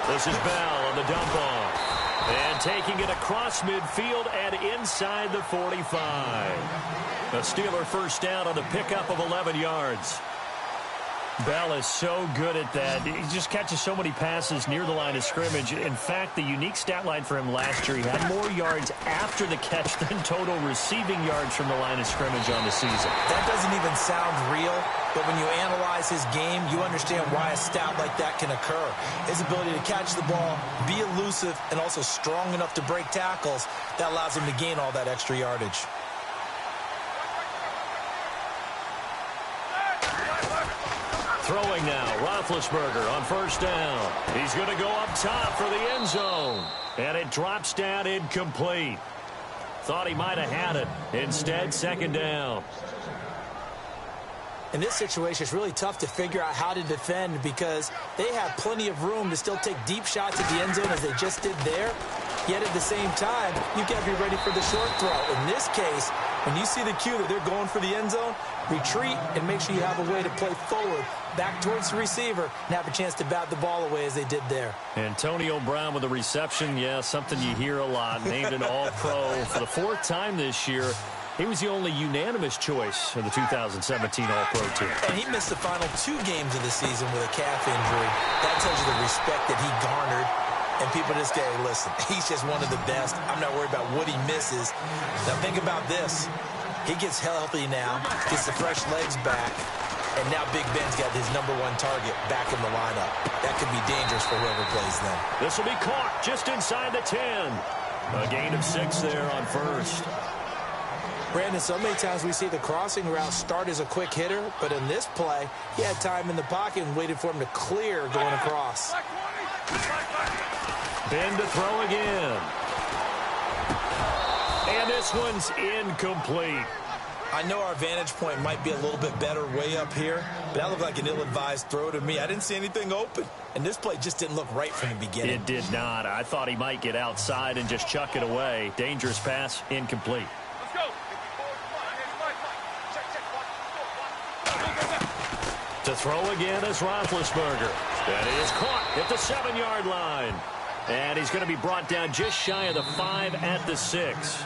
This is Bell on the dump off. And taking it across midfield and inside the 45. A Steeler first down on the pickup of 11 yards. Bell is so good at that. He just catches so many passes near the line of scrimmage. In fact, the unique stat line for him last year, he had more yards after the catch than total receiving yards from the line of scrimmage on the season.
That doesn't even sound real, but when you analyze his game, you understand why a stat like that can occur. His ability to catch the ball, be elusive, and also strong enough to break tackles, that allows him to gain all that extra yardage.
Throwing now, Roethlisberger on first down. He's going to go up top for the end zone. And it drops down incomplete. Thought he might have had it. Instead, 2nd down.
In this situation, it's really tough to figure out how to defend because they have plenty of room to still take deep shots at the end zone as they just did there. Yet at the same time, you've got to be ready for the short throw. In this case, when you see the cue that they're going for the end zone, retreat and make sure you have a way to play forward, back towards the receiver, and have a chance to bat the ball away as they did there.
Antonio Brown with a reception, yeah, something you hear a lot. Named an All-Pro for the 4th time this year. He was the only unanimous choice of the 2017 All-Pro team.
And he missed the final 2 games of the season with a calf injury. That tells you the respect that he garnered. And people just say, hey, listen, he's just one of the best. I'm not worried about what he misses. Now think about this. He gets healthy now, gets the fresh legs back, and now Big Ben's got his #1 target back in the lineup. That could be dangerous for whoever plays them.
This will be caught just inside the 10. A gain of 6 there on first.
Brandon, so many times we see the crossing route start as a quick hitter, but in this play, he had time in the pocket and waited for him to clear going across.
Ben to throw again. And this one's incomplete.
I know our vantage point might be a little bit better way up here, but that looked like an ill-advised throw to me. I didn't see anything open, and this play just didn't look right from the beginning.
It did not. I thought he might get outside and just chuck it away. Dangerous pass, incomplete.
Let's go.
To throw again is Roethlisberger. That is caught at the 7-yard line. And he's going to be brought down just shy of the 5 at the 6.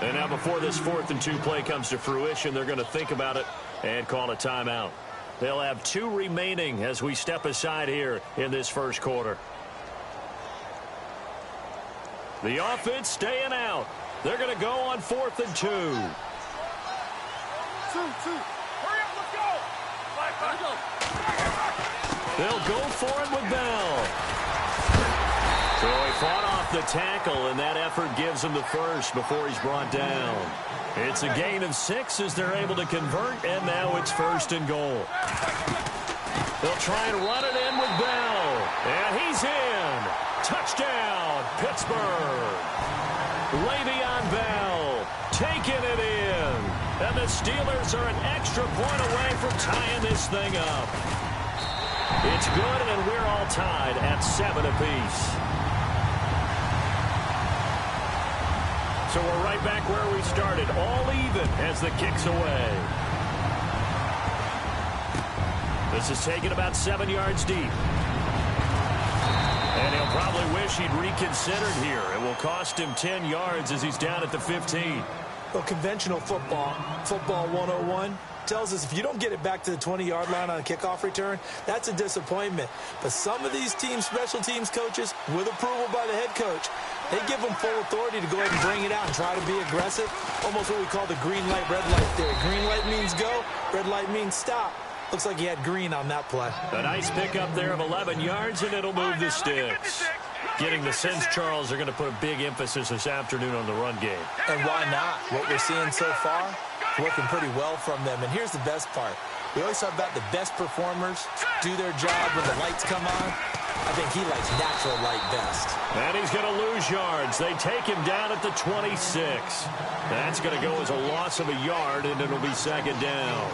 And now before this 4th and 2 play comes to fruition, they're going to think about it and call a timeout. They'll have 2 remaining as we step aside here in this first quarter. The offense staying out. They're going to go on 4th and 2.
2. Hurry up, let's go. 5.
They'll go for it with Bell. So he fought off the tackle, and that effort gives him the first before he's brought down. It's a gain of 6 as they're able to convert, and now it's 1st and goal. They'll try and run it in with Bell. And he's in. Touchdown, Pittsburgh. Le'Veon Bell taking it in. And the Steelers are an extra point away from tying this thing up. It's good, and we're all tied at 7 apiece. So we're right back where we started, all even as the kick's away. This is taken about 7 yards deep. And he'll probably wish he'd reconsidered here. It will cost him 10 yards as he's down at the 15.
Well, conventional football 101, tells us if you don't get it back to the 20-yard line on a kickoff return, that's a disappointment. But some of these teams, special teams coaches, with approval by the head coach, they give them full authority to go ahead and bring it out and try to be aggressive. Almost what we call the green light, red light theory. Green light means go, red light means stop. Looks like he had green on that play.
A nice pickup there of 11 yards, and it'll move the sticks. Getting the sense, Charles, are going to put a big emphasis this afternoon on the run game.
And why not? What we're seeing so far, working pretty well from them. And here's the best part. We always talk about the best performers do their job when the lights come on. I think he likes natural light best.
And he's going to lose yards. They take him down at the 26. That's going to go as a loss of a yard, and it'll be 2nd down.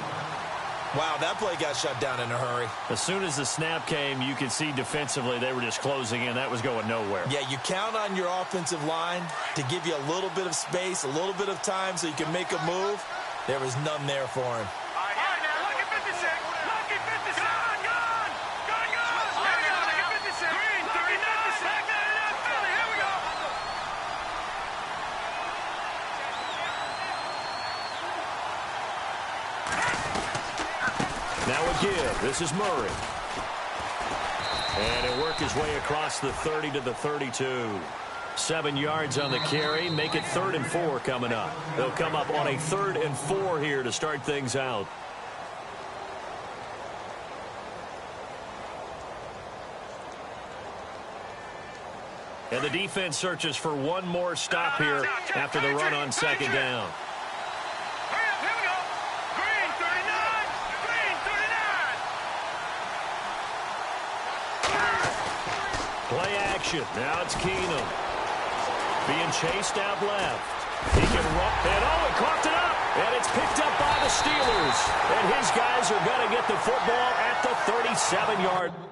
Wow, that play got shut down in a hurry.
As soon as the snap came, you could see defensively they were just closing in. That was going nowhere.
Yeah, you count on your offensive line to give you a little bit of space, a little bit of time so you can make a move. There was none there for him.
Now a give. This is Murray. And he'll work his way across the 30 to the 32. 7 yards on the carry. Make it 3rd and 4 coming up. They'll come up on a 3rd and 4 here to start things out. And the defense searches for one more stop here after the run on 2nd down. Play action. Now it's Keenum. Being chased out left. He can run. And he coughed it up. And it's picked up by the Steelers. And his guys are going to get the football at the 37-yard line.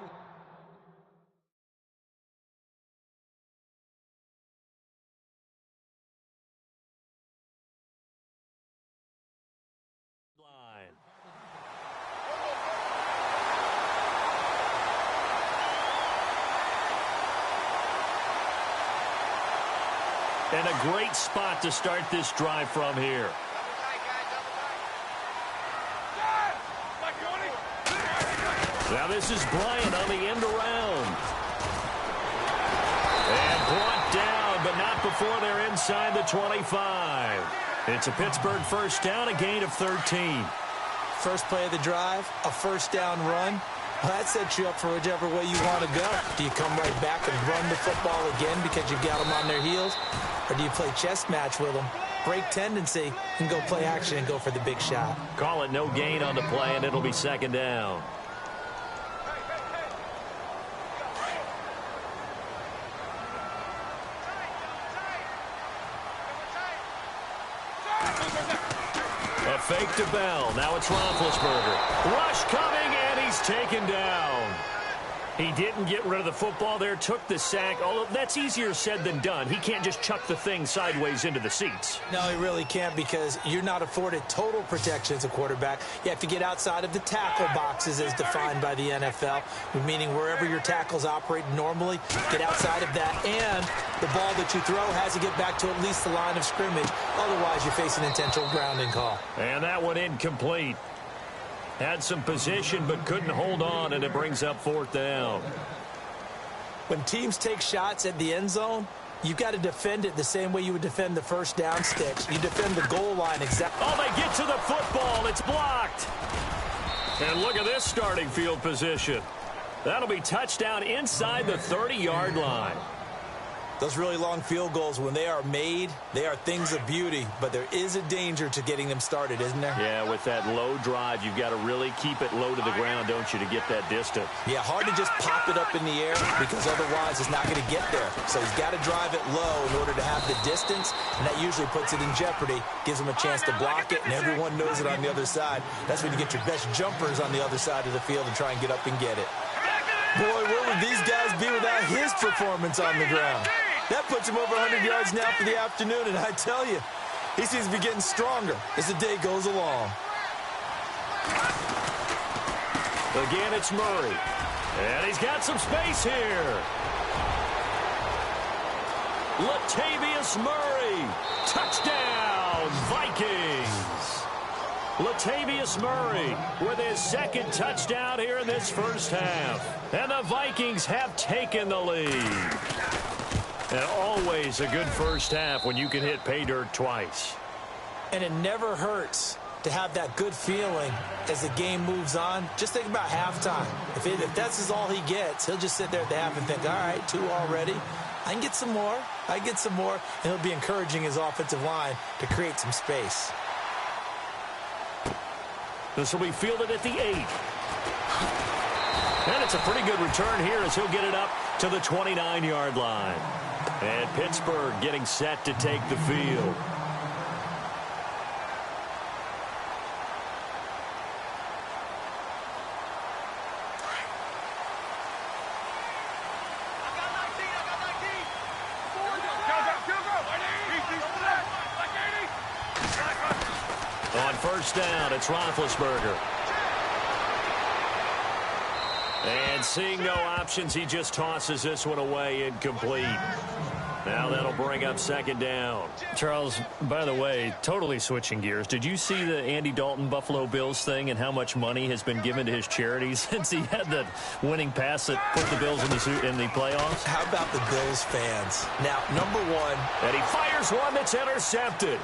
And a great spot to start this drive from here. Now this is Bryant on the end around. And brought down, but not before they're inside the 25. It's a Pittsburgh 1st down, a gain of 13.
First play of the drive, a 1st down run. Well, that sets you up for whichever way you want to go. Do you come right back and run the football again because you've got them on their heels? Or do you play chess match with them, break tendency, and go play action and go for the big shot?
Call it no gain on the play, and it'll be 2nd down. fake to Bell. Now it's Roethlisberger. Rush coming, and he's taken down. He didn't get rid of the football there, took the sack. Although that's easier said than done. He can't just chuck the thing sideways into the seats.
No, he really can't, because you're not afforded total protection as a quarterback. You have to get outside of the tackle boxes as defined by the NFL, meaning wherever your tackles operate normally, get outside of that. And the ball that you throw has to get back to at least the line of scrimmage. Otherwise, you're facing an intentional grounding call.
And that one incomplete. Had some position but couldn't hold on, and it brings up 4th down.
When teams take shots at the end zone, you've got to defend it the same way you would defend the first down sticks. You defend the goal line exactly.
Oh, they get to the football. It's blocked. And look at this starting field position. That'll be touchdown inside the 30-yard line.
Those really long field goals, when they are made, they are things of beauty, but there is a danger to getting them started, isn't there?
Yeah, with that low drive, you've got to really keep it low to the ground, don't you, to get that distance?
Yeah, hard to just pop it up in the air, because otherwise it's not going to get there. So he's got to drive it low in order to have the distance, and that usually puts it in jeopardy, gives him a chance to block it, and everyone knows it on the other side. That's when you get your best jumpers on the other side of the field and try and get up and get it. Boy, where would these guys be without his performance on the ground? That puts him over 100 yards now for the afternoon, and I tell you, he seems to be getting stronger as the day goes along.
Again, it's Murray. And he's got some space here. Latavius Murray. Touchdown, Vikings. Latavius Murray with his 2nd touchdown here in this first half. And the Vikings have taken the lead. And always a good first half when you can hit pay dirt twice.
And it never hurts to have that good feeling as the game moves on. Just think about halftime. If that's all he gets, he'll just sit there at the half and think, all right, 2 already. I can get some more. I can get some more. And he'll be encouraging his offensive line to create some space.
This will be fielded at the 8. And it's a pretty good return here as he'll get it up to the 29-yard line. And Pittsburgh getting set to take the field. On first down, it's Roethlisberger. And seeing no options, he just tosses this one away, incomplete. Now that'll bring up 2nd down.
Charles, by the way, totally switching gears. Did you see the Andy Dalton Buffalo Bills thing and how much money has been given to his charities since he had that winning pass that put the Bills in the playoffs?
How about the Bills fans? Now, number one.
And he fires one that's intercepted.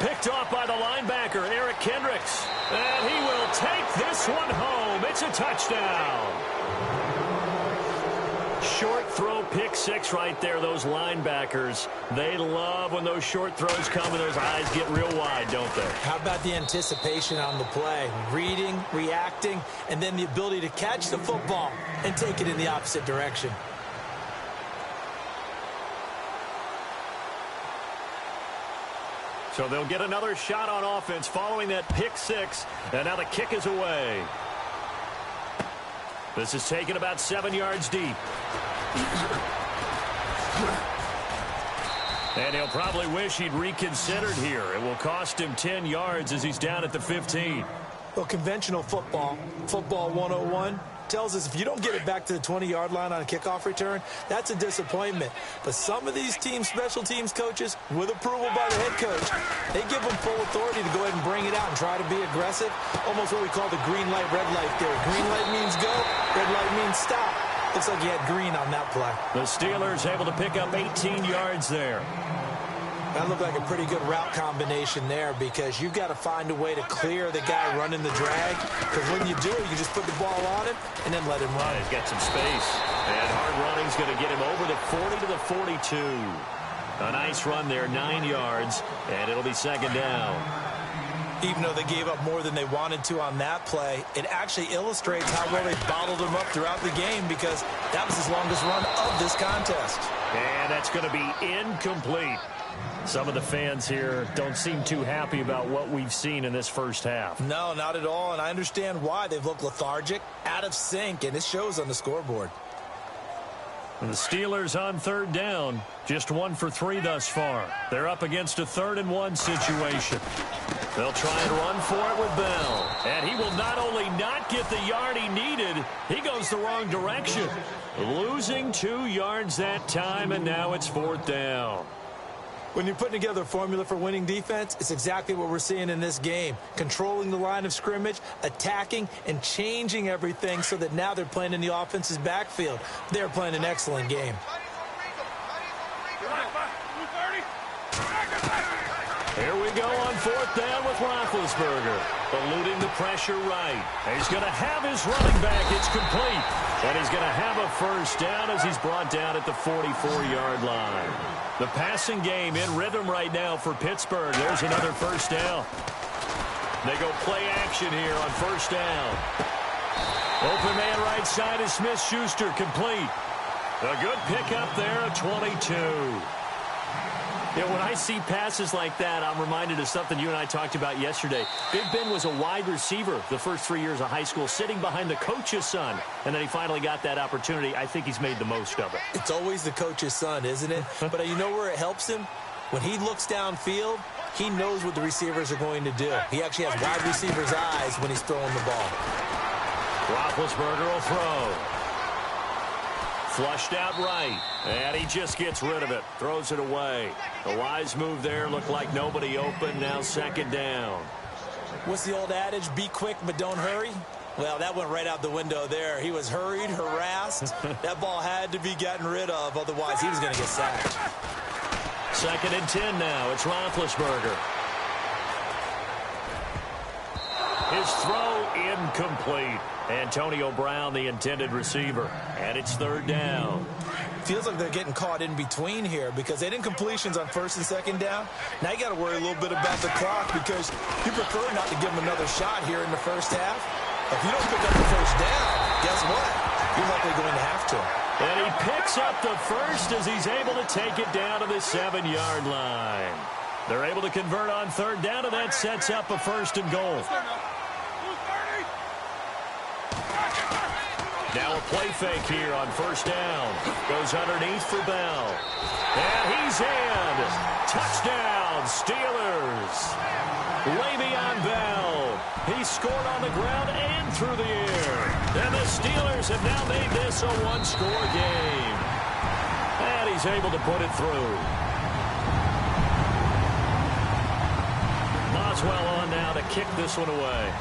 Picked off by the linebacker, Markel Kendrick. And he will take this one home. It's a touchdown. Short throw, pick 6 right there. Those linebackers, they love when those short throws come and those eyes get real wide, don't they?
How about the anticipation on the play? Reading, reacting, and then the ability to catch the football and take it in the opposite direction.
So they'll get another shot on offense following that pick 6, and now the kick is away. This is taken about 7 yards deep. And he'll probably wish he'd reconsidered here. It will cost him 10 yards as he's down at the 15.
Well, conventional football 101, tells us if you don't get it back to the 20-yard line on a kickoff return, that's a disappointment. But some of these teams, special teams coaches, with approval by the head coach, they give them full authority to go ahead and bring it out and try to be aggressive. Almost what we call the green light, red light theory. Green light means go, red light means stop. Looks like he had green on that play.
The Steelers able to pick up 18 yards there.
That looked like a pretty good route combination there, because you've got to find a way to clear the guy running the drag. Because when you do, you just put the ball on him and then let him run.
He's got some space. And hard running's going to get him over the 40 to the 42. A nice run there, 9 yards, and it'll be 2nd down.
Even though they gave up more than they wanted to on that play, it actually illustrates how well they bottled them up throughout the game, because that was his longest run of this contest.
And that's going to be incomplete. Some of the fans here don't seem too happy about what we've seen in this first half.
No, not at all, and I understand why. They've looked lethargic, out of sync, and it shows on the scoreboard.
And the Steelers on third down, just 1 for 3 thus far. They're up against a 3rd and 1 situation. They'll try and run for it with Bell. And he will not only not get the yard he needed, he goes the wrong direction. Losing 2 yards that time, and now it's 4th down.
When you're putting together a formula for winning defense, it's exactly what we're seeing in this game. Controlling the line of scrimmage, attacking, and changing everything so that now they're playing in the offense's backfield. They're playing an excellent game.
Here we go on 4th down with Roethlisberger. Eluding the pressure right. He's going to have his running back. It's complete. And he's going to have a first down as he's brought down at the 44-yard line. The passing game in rhythm right now for Pittsburgh. There's another first down. They go play action here on first down. Open man right side is Smith-Schuster, complete. A good pickup there at 22. You know, when I see passes like that, I'm reminded of something you and I talked about yesterday. Big Ben was a wide receiver the first 3 years of high school, sitting behind the coach's son, and then he finally got that opportunity. I think he's made the most of it.
It's always the coach's son, isn't it? But you know where it helps him? When he looks downfield, he knows what the receivers are going to do. He actually has wide receiver's eyes when he's throwing the ball.
Roethlisberger will throw. Flushed out right, and he just gets rid of it, throws it away. The wise move there, looked like nobody open, now 2nd down.
What's the old adage, be quick but don't hurry? Well, that went right out the window there. He was hurried, harassed. That ball had to be gotten rid of, otherwise he was going to get sacked.
2nd and 10 now, it's Roethlisberger. His throw incomplete. Antonio Brown, the intended receiver. And it's 3rd down.
Feels like they're getting caught in between here because they didn't completions on 1st and 2nd down. Now you got to worry a little bit about the clock because you prefer not to give them another shot here in the first half. If you don't pick up the first down, guess what? You're likely going to have to.
And he picks up the first as he's able to take it down to the 7-yard line. They're able to convert on 3rd down, and that sets up a 1st and goal. Now a play fake here on 1st down. Goes underneath for Bell. And he's in. Touchdown, Steelers. Le'Veon Bell. He scored on the ground and through the air. And the Steelers have now made this a 1-score game. And he's able to put it through. Boswell on now to kick this one away.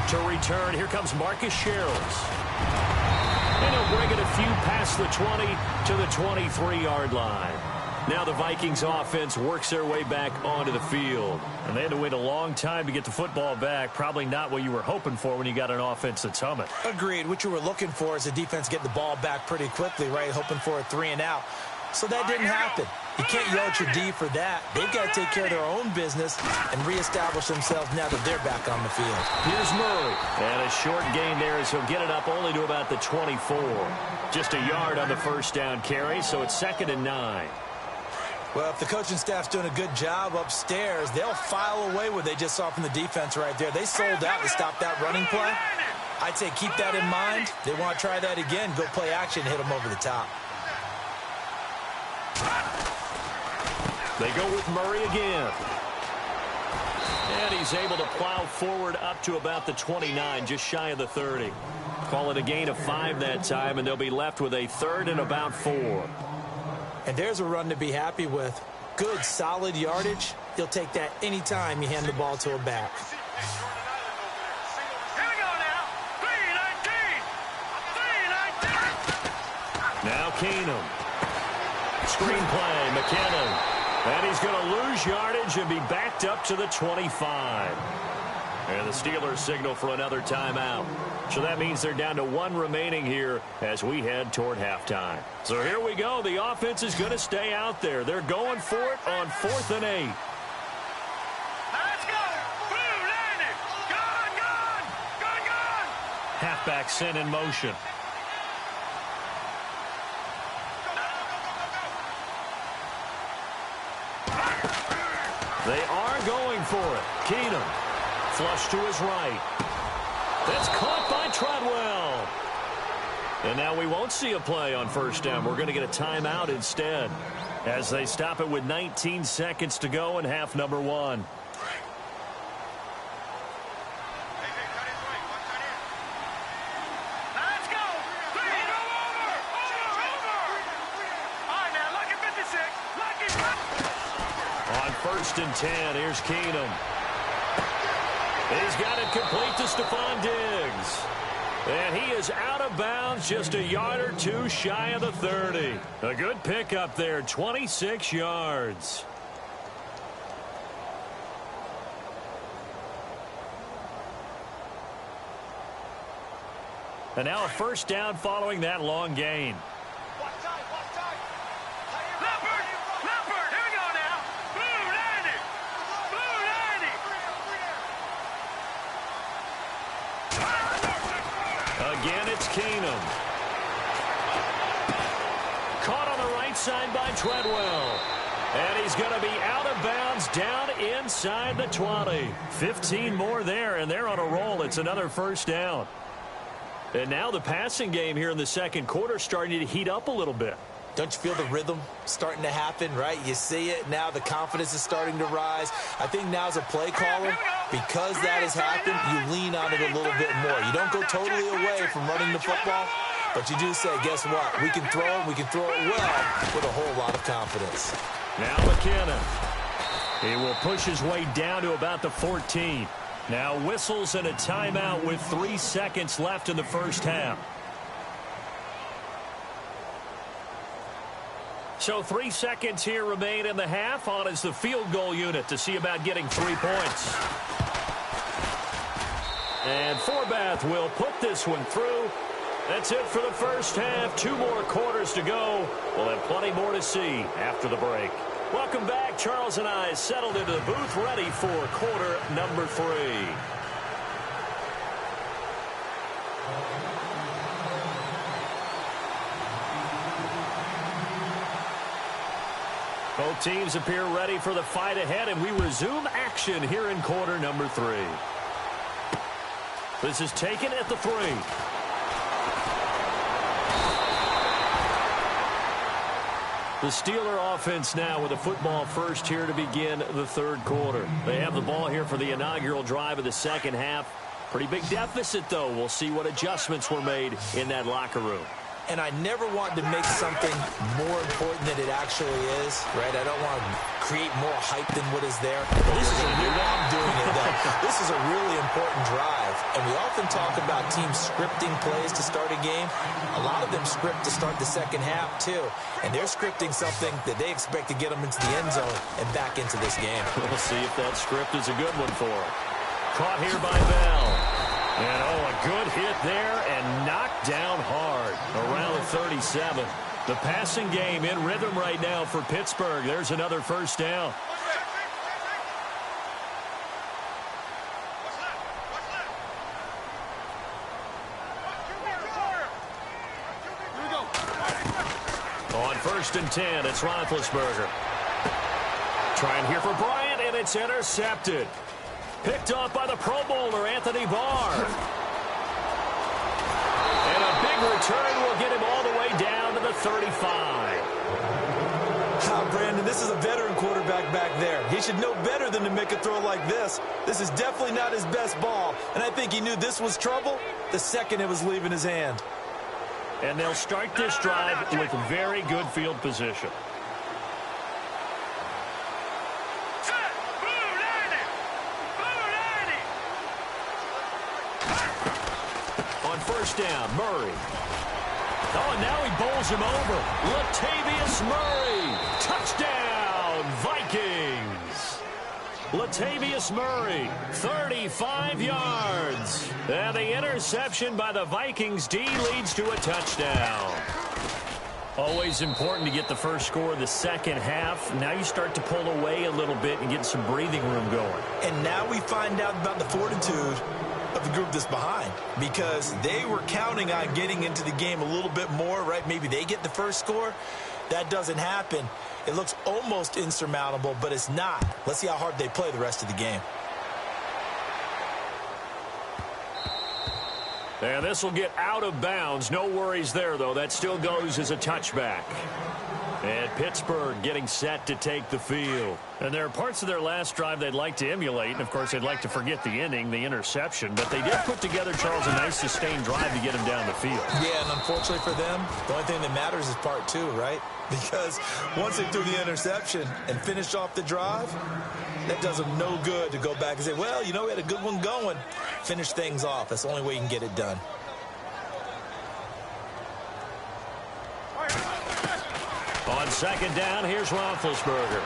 To return, here comes Marcus Sherrills. And he'll bring it a few past the 20 to the 23-yard line. Now the Vikings offense works their way back onto the field. And they had to wait a long time to get the football back. Probably not what you were hoping for when you got an offense that's humming.
Agreed. What you were looking for is the defense get the ball back pretty quickly, right? Hoping for a 3 and out. So that didn't happen. You can't yell at your D for that. They've got to take care of their own business and reestablish themselves now that they're back on the field.
Here's Murray. And a short gain there as he'll get it up only to about the 24. Just a yard on the 1st down carry, so it's 2nd and 9.
Well, if the coaching staff's doing a good job upstairs, they'll file away what they just saw from the defense right there. They sold out to stop that running play. I'd say keep that in mind. They want to try that again. Go play action, hit them over the top.
They go with Murray again. And he's able to plow forward up to about the 29, just shy of the 30. Call it a gain of 5 that time, and they'll be left with a 3rd and about 4.
And there's a run to be happy with. Good, solid yardage. You'll take that anytime you hand the ball to a back.
Now Keenum. Screenplay, McKinnon. And he's going to lose yardage and be backed up to the 25. And the Steelers signal for another timeout. So that means they're down to 1 remaining here as we head toward halftime. So here we go. The offense is going to stay out there. They're going for it on 4th and 8.
Let's go! Blue, land it! Gone!
Halfback sent in motion. They are going for it. Keenum. Flush to his right. That's caught by Treadwell. And now we won't see a play on first down. We're going to get a timeout instead as they stop it with 19 seconds to go in half number 1.
Let's go! Over! All right, now, lucky 56.
On 1st and 10, here's Keenum. He's got it complete to Stephon Diggs. And he is out of bounds, just a yard or two shy of the 30. A good pickup there, 26 yards. And now a first down following that long gain.
Leopard, here we go now. Blue, land it!
Again, it's Keenum. Caught on the right side by Treadwell. And he's going to be out of bounds down inside the 20. 15 more there, and they're on a roll. It's another first down. And now the passing game here in the second quarter starting to heat up a little bit.
Don't you feel the rhythm starting to happen, right? You see it. Now the confidence is starting to rise. I think now as a play caller, because that has happened, you lean on it a little bit more. You don't go totally away from running the football, but you do say, guess what? We can throw it. We can throw it well with a whole lot of confidence.
Now McKinnon. He will push his way down to about the 14. Now whistles and a timeout with 3 seconds left in the first half. So 3 seconds here remain in the half. On is the field goal unit to see about getting 3 points. And Forbath will put this one through. That's it for the first half. 2 more quarters to go. We'll have plenty more to see after the break. Welcome back. Charles and I settled into the booth ready for quarter number 3. Both teams appear ready for the fight ahead, and we resume action here in quarter number 3. This is taken at the 3. The Steeler offense now with a football first here to begin the third quarter. They have the ball here for the inaugural drive of the second half. Pretty big deficit, though. We'll see what adjustments were made in that locker room.
And I never want to make something more important than it actually is, right? I don't want to create more hype than what is there. This is I'm doing it, though. This is a really important drive. And we often talk about teams scripting plays to start a game. A lot of them script to start the second half, too. And they're scripting something that they expect to get them into the end zone and back into this game.
We'll see if that script is a good one for them. Caught here by Bell. And, a good hit there and knocked down hard around the 37. The passing game in rhythm right now for Pittsburgh. There's another first down. On 1st and 10, it's Roethlisberger. Trying here for Bryant, and it's intercepted. Picked off by the Pro Bowler, Anthony Barr. And a big return will get him all the way down to the 35.
Brandon, this is a veteran quarterback back there. He should know better than to make a throw like this. This is definitely not his best ball, and I think he knew this was trouble the second it was leaving his hand.
And they'll start this drive with very good field position. First down, Murray. Oh, and now he bowls him over. Latavius Murray. Touchdown, Vikings. Latavius Murray, 35 yards. And the interception by the Vikings D leads to a touchdown. Always important to get the first score of the second half. Now you start to pull away a little bit and get some breathing room going.
And now we find out about the fortitude of the group that's behind, because they were counting on getting into the game a little bit more, right? Maybe they get the first score. That doesn't happen. It looks almost insurmountable, but it's not. Let's see how hard they play the rest of the game.
And this will get out of bounds. No worries there, though. That still goes as a touchback. And Pittsburgh getting set to take the field. And there are parts of their last drive they'd like to emulate. And, of course, they'd like to forget the ending, the interception. But they did put together, Charles, a nice sustained drive to get him down the field.
Yeah, and unfortunately for them, the only thing that matters is part two, right? Because once they threw the interception and finished off the drive, that does them no good to go back and say, well, you know, we had a good one going. Finish things off. That's the only way you can get it done.
On second down, here's Roethlisberger.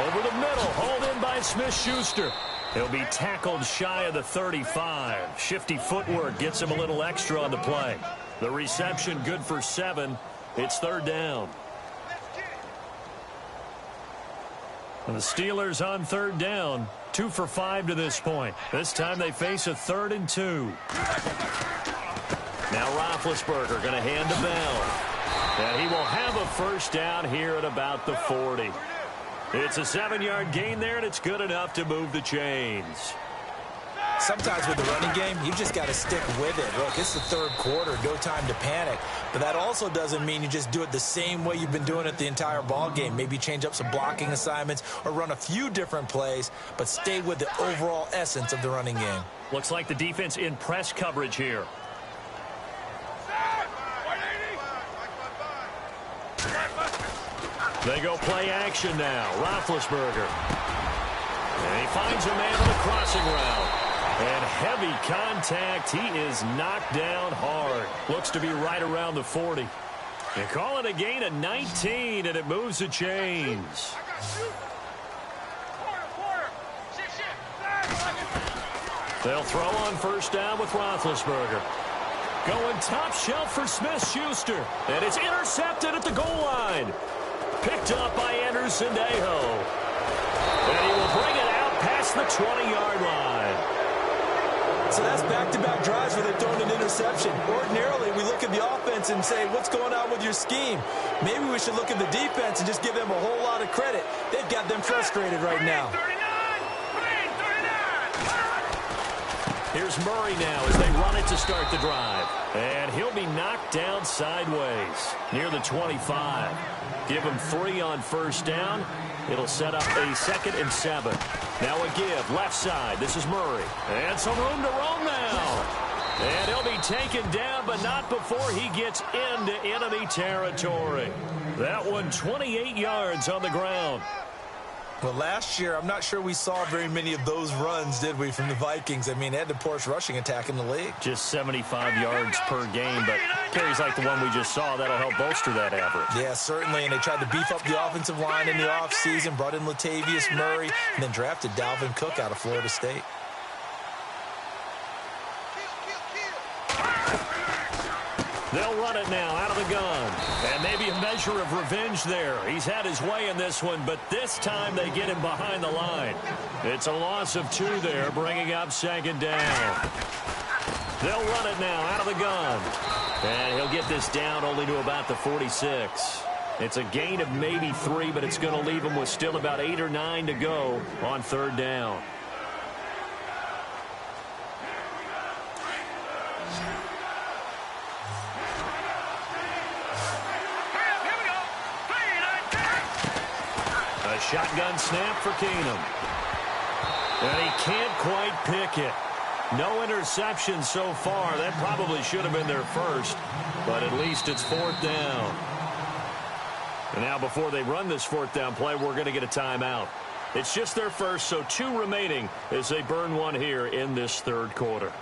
Over the middle, hauled in by Smith-Schuster. He'll be tackled shy of the 35. Shifty footwork gets him a little extra on the play. The reception good for 7. It's third down. And the Steelers on third down. 2 for 5 to this point. This time they face a 3rd and 2. Now Roethlisberger going to hand to Bell. And he will have a first down here at about the 40. It's a 7-yard gain there, and it's good enough to move the chains.
Sometimes with the running game, you just got to stick with it. Look, it's the third quarter, no time to panic. But that also doesn't mean you just do it the same way you've been doing it the entire ball game. Maybe change up some blocking assignments or run a few different plays, but stay with the overall essence of the running game.
Looks like the defense in press coverage here. They go play action now. Roethlisberger. And he finds a man on the crossing route. And heavy contact. He is knocked down hard. Looks to be right around the 40. They call it a gain of 19, and it moves the chains. They'll throw on first down with Roethlisberger. Going top shelf for Smith-Schuster. And it's intercepted at the goal line. Picked up by Anderson Dejo. And he will bring it out past the 20-yard line.
So that's back-to-back drives where they've thrown an interception. Ordinarily, we look at the offense and say, what's going on with your scheme? Maybe we should look at the defense and just give them a whole lot of credit. They've got them frustrated right now.
Here's Murray now as they run it to start the drive. And he'll be knocked down sideways near the 25. Give him 3 on first down. It'll set up a 2nd and 7. Now a give, left side. This is Murray. And some room to roam now. And he'll be taken down, but not before he gets into enemy territory. That one 28 yards on the ground.
Well, last year, I'm not sure we saw very many of those runs, did we, from the Vikings? I mean, they had the poorest rushing attack in the league.
Just 75 yards per game, but carries like the one we just saw, that'll help bolster that average.
Yeah, certainly, and they tried to beef up the offensive line in the offseason, brought in Latavius Murray, and then drafted Dalvin Cook out of Florida State.
They'll run it now out of the gun. And maybe a measure of revenge there. He's had his way in this one, but this time they get him behind the line. It's a loss of 2 there, bringing up 2nd down. They'll run it now out of the gun. And he'll get this down only to about the 46. It's a gain of maybe 3, but it's going to leave him with still about 8 or 9 to go on 3rd down. Shotgun snap for Keenum. And he can't quite pick it. No interception so far. That probably should have been their first. But at least it's 4th down. And now before they run this 4th down play, we're going to get a timeout. It's just their first, so 2 remaining as they burn one here in this 3rd quarter.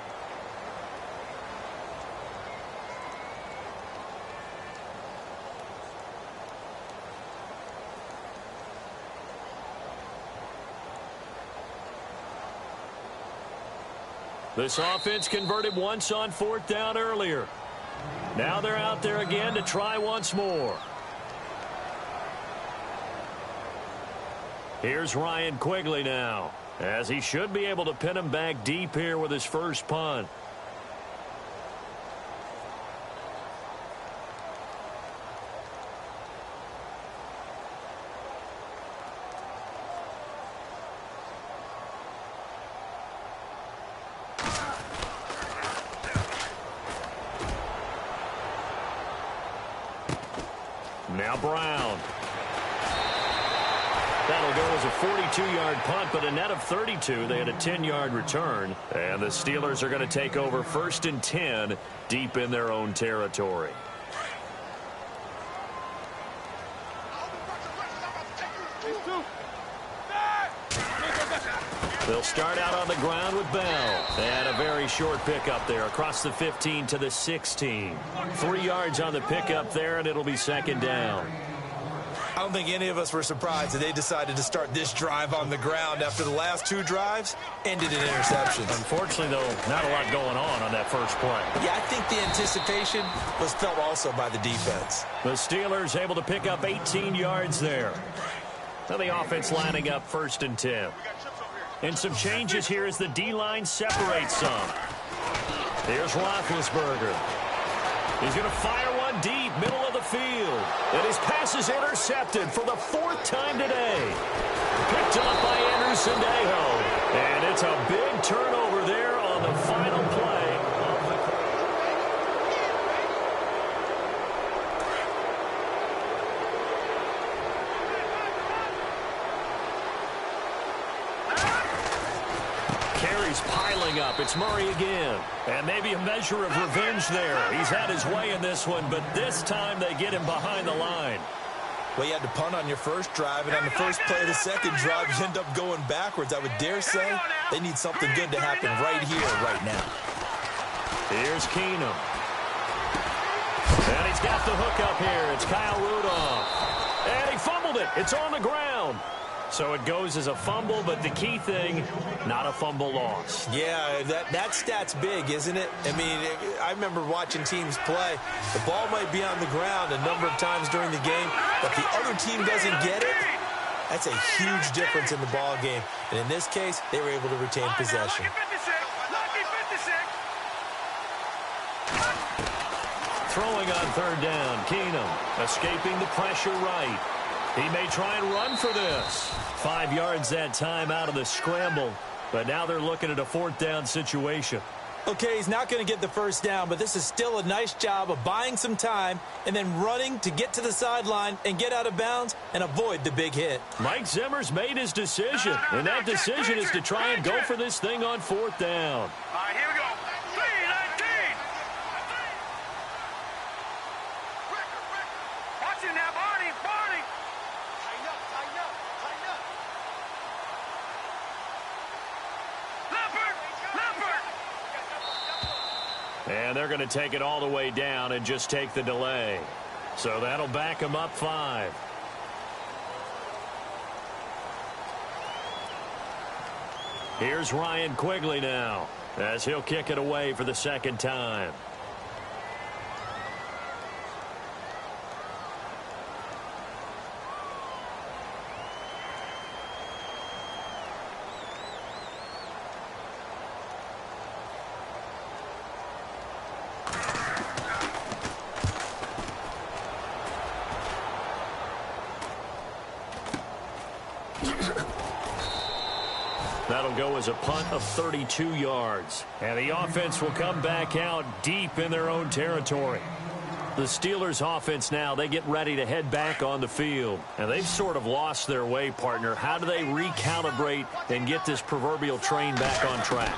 This offense converted once on 4th down earlier. Now they're out there again to try once more. Here's Ryan Quigley now, as he should be able to pin him back deep here with his first punt. Now Brown. That'll go as a 42-yard punt, but a net of 32. They had a 10-yard return. And the Steelers are going to take over 1st and 10 deep in their own territory. They'll start out on the ground with Bell. And a very short pickup there across the 15 to the 16. 3 yards on the pickup there, and it'll be 2nd down.
I don't think any of us were surprised that they decided to start this drive on the ground after the last 2 drives ended in interceptions.
Unfortunately, though, not a lot going on that first play.
Yeah, I think the anticipation was felt also by the defense.
The Steelers able to pick up 18 yards there. Now the offense lining up 1st and 10. And some changes here as the D-line separates some. Here's Roethlisberger. He's going to fire one deep, middle of the field. And his pass is intercepted for the 4th time today. Picked up by Andrew Sendejo. And it's a big turnover there on the final play of the quarter. Carries piling up. It's Murray again. And maybe a measure of revenge there. He's had his way in this one, but this time they get him behind the line.
Well, you had to punt on your first drive, and on the first play of the second drive, you end up going backwards. I would dare say they need something good to happen right here, right now.
Here's Keenum. And he's got the hook up here. It's Kyle Rudolph. And he fumbled it. It's on the ground. So it goes as a fumble, but the key thing, not a fumble loss.
Yeah, that stat's big, isn't it? I mean, I remember watching teams play. The ball might be on the ground a number of times during the game, but the other team doesn't get it. That's a huge difference in the ball game. And in this case, they were able to retain possession.
Throwing on 3rd down, Keenum escaping the pressure right. He may try and run for this. 5 yards that time out of the scramble. But now they're looking at a 4th down situation.
Okay, he's not going to get the first down, but this is still a nice job of buying some time and then running to get to the sideline and get out of bounds and avoid the big hit.
Mike Zimmer's made his decision, and that decision is to try and go for this thing on 4th down.
All right, here we go. 3-19. Watch it now, Barney. Tighten up.
And they're going to take it all the way down and just take the delay. So that'll back them up 5. Here's Ryan Quigley now, as he'll kick it away for the 2nd time. That'll go as a punt of 32 yards. And the offense will come back out deep in their own territory. The Steelers offense now, they get ready to head back on the field. And they've sort of lost their way, partner. How do they recalibrate and get this proverbial train back on track?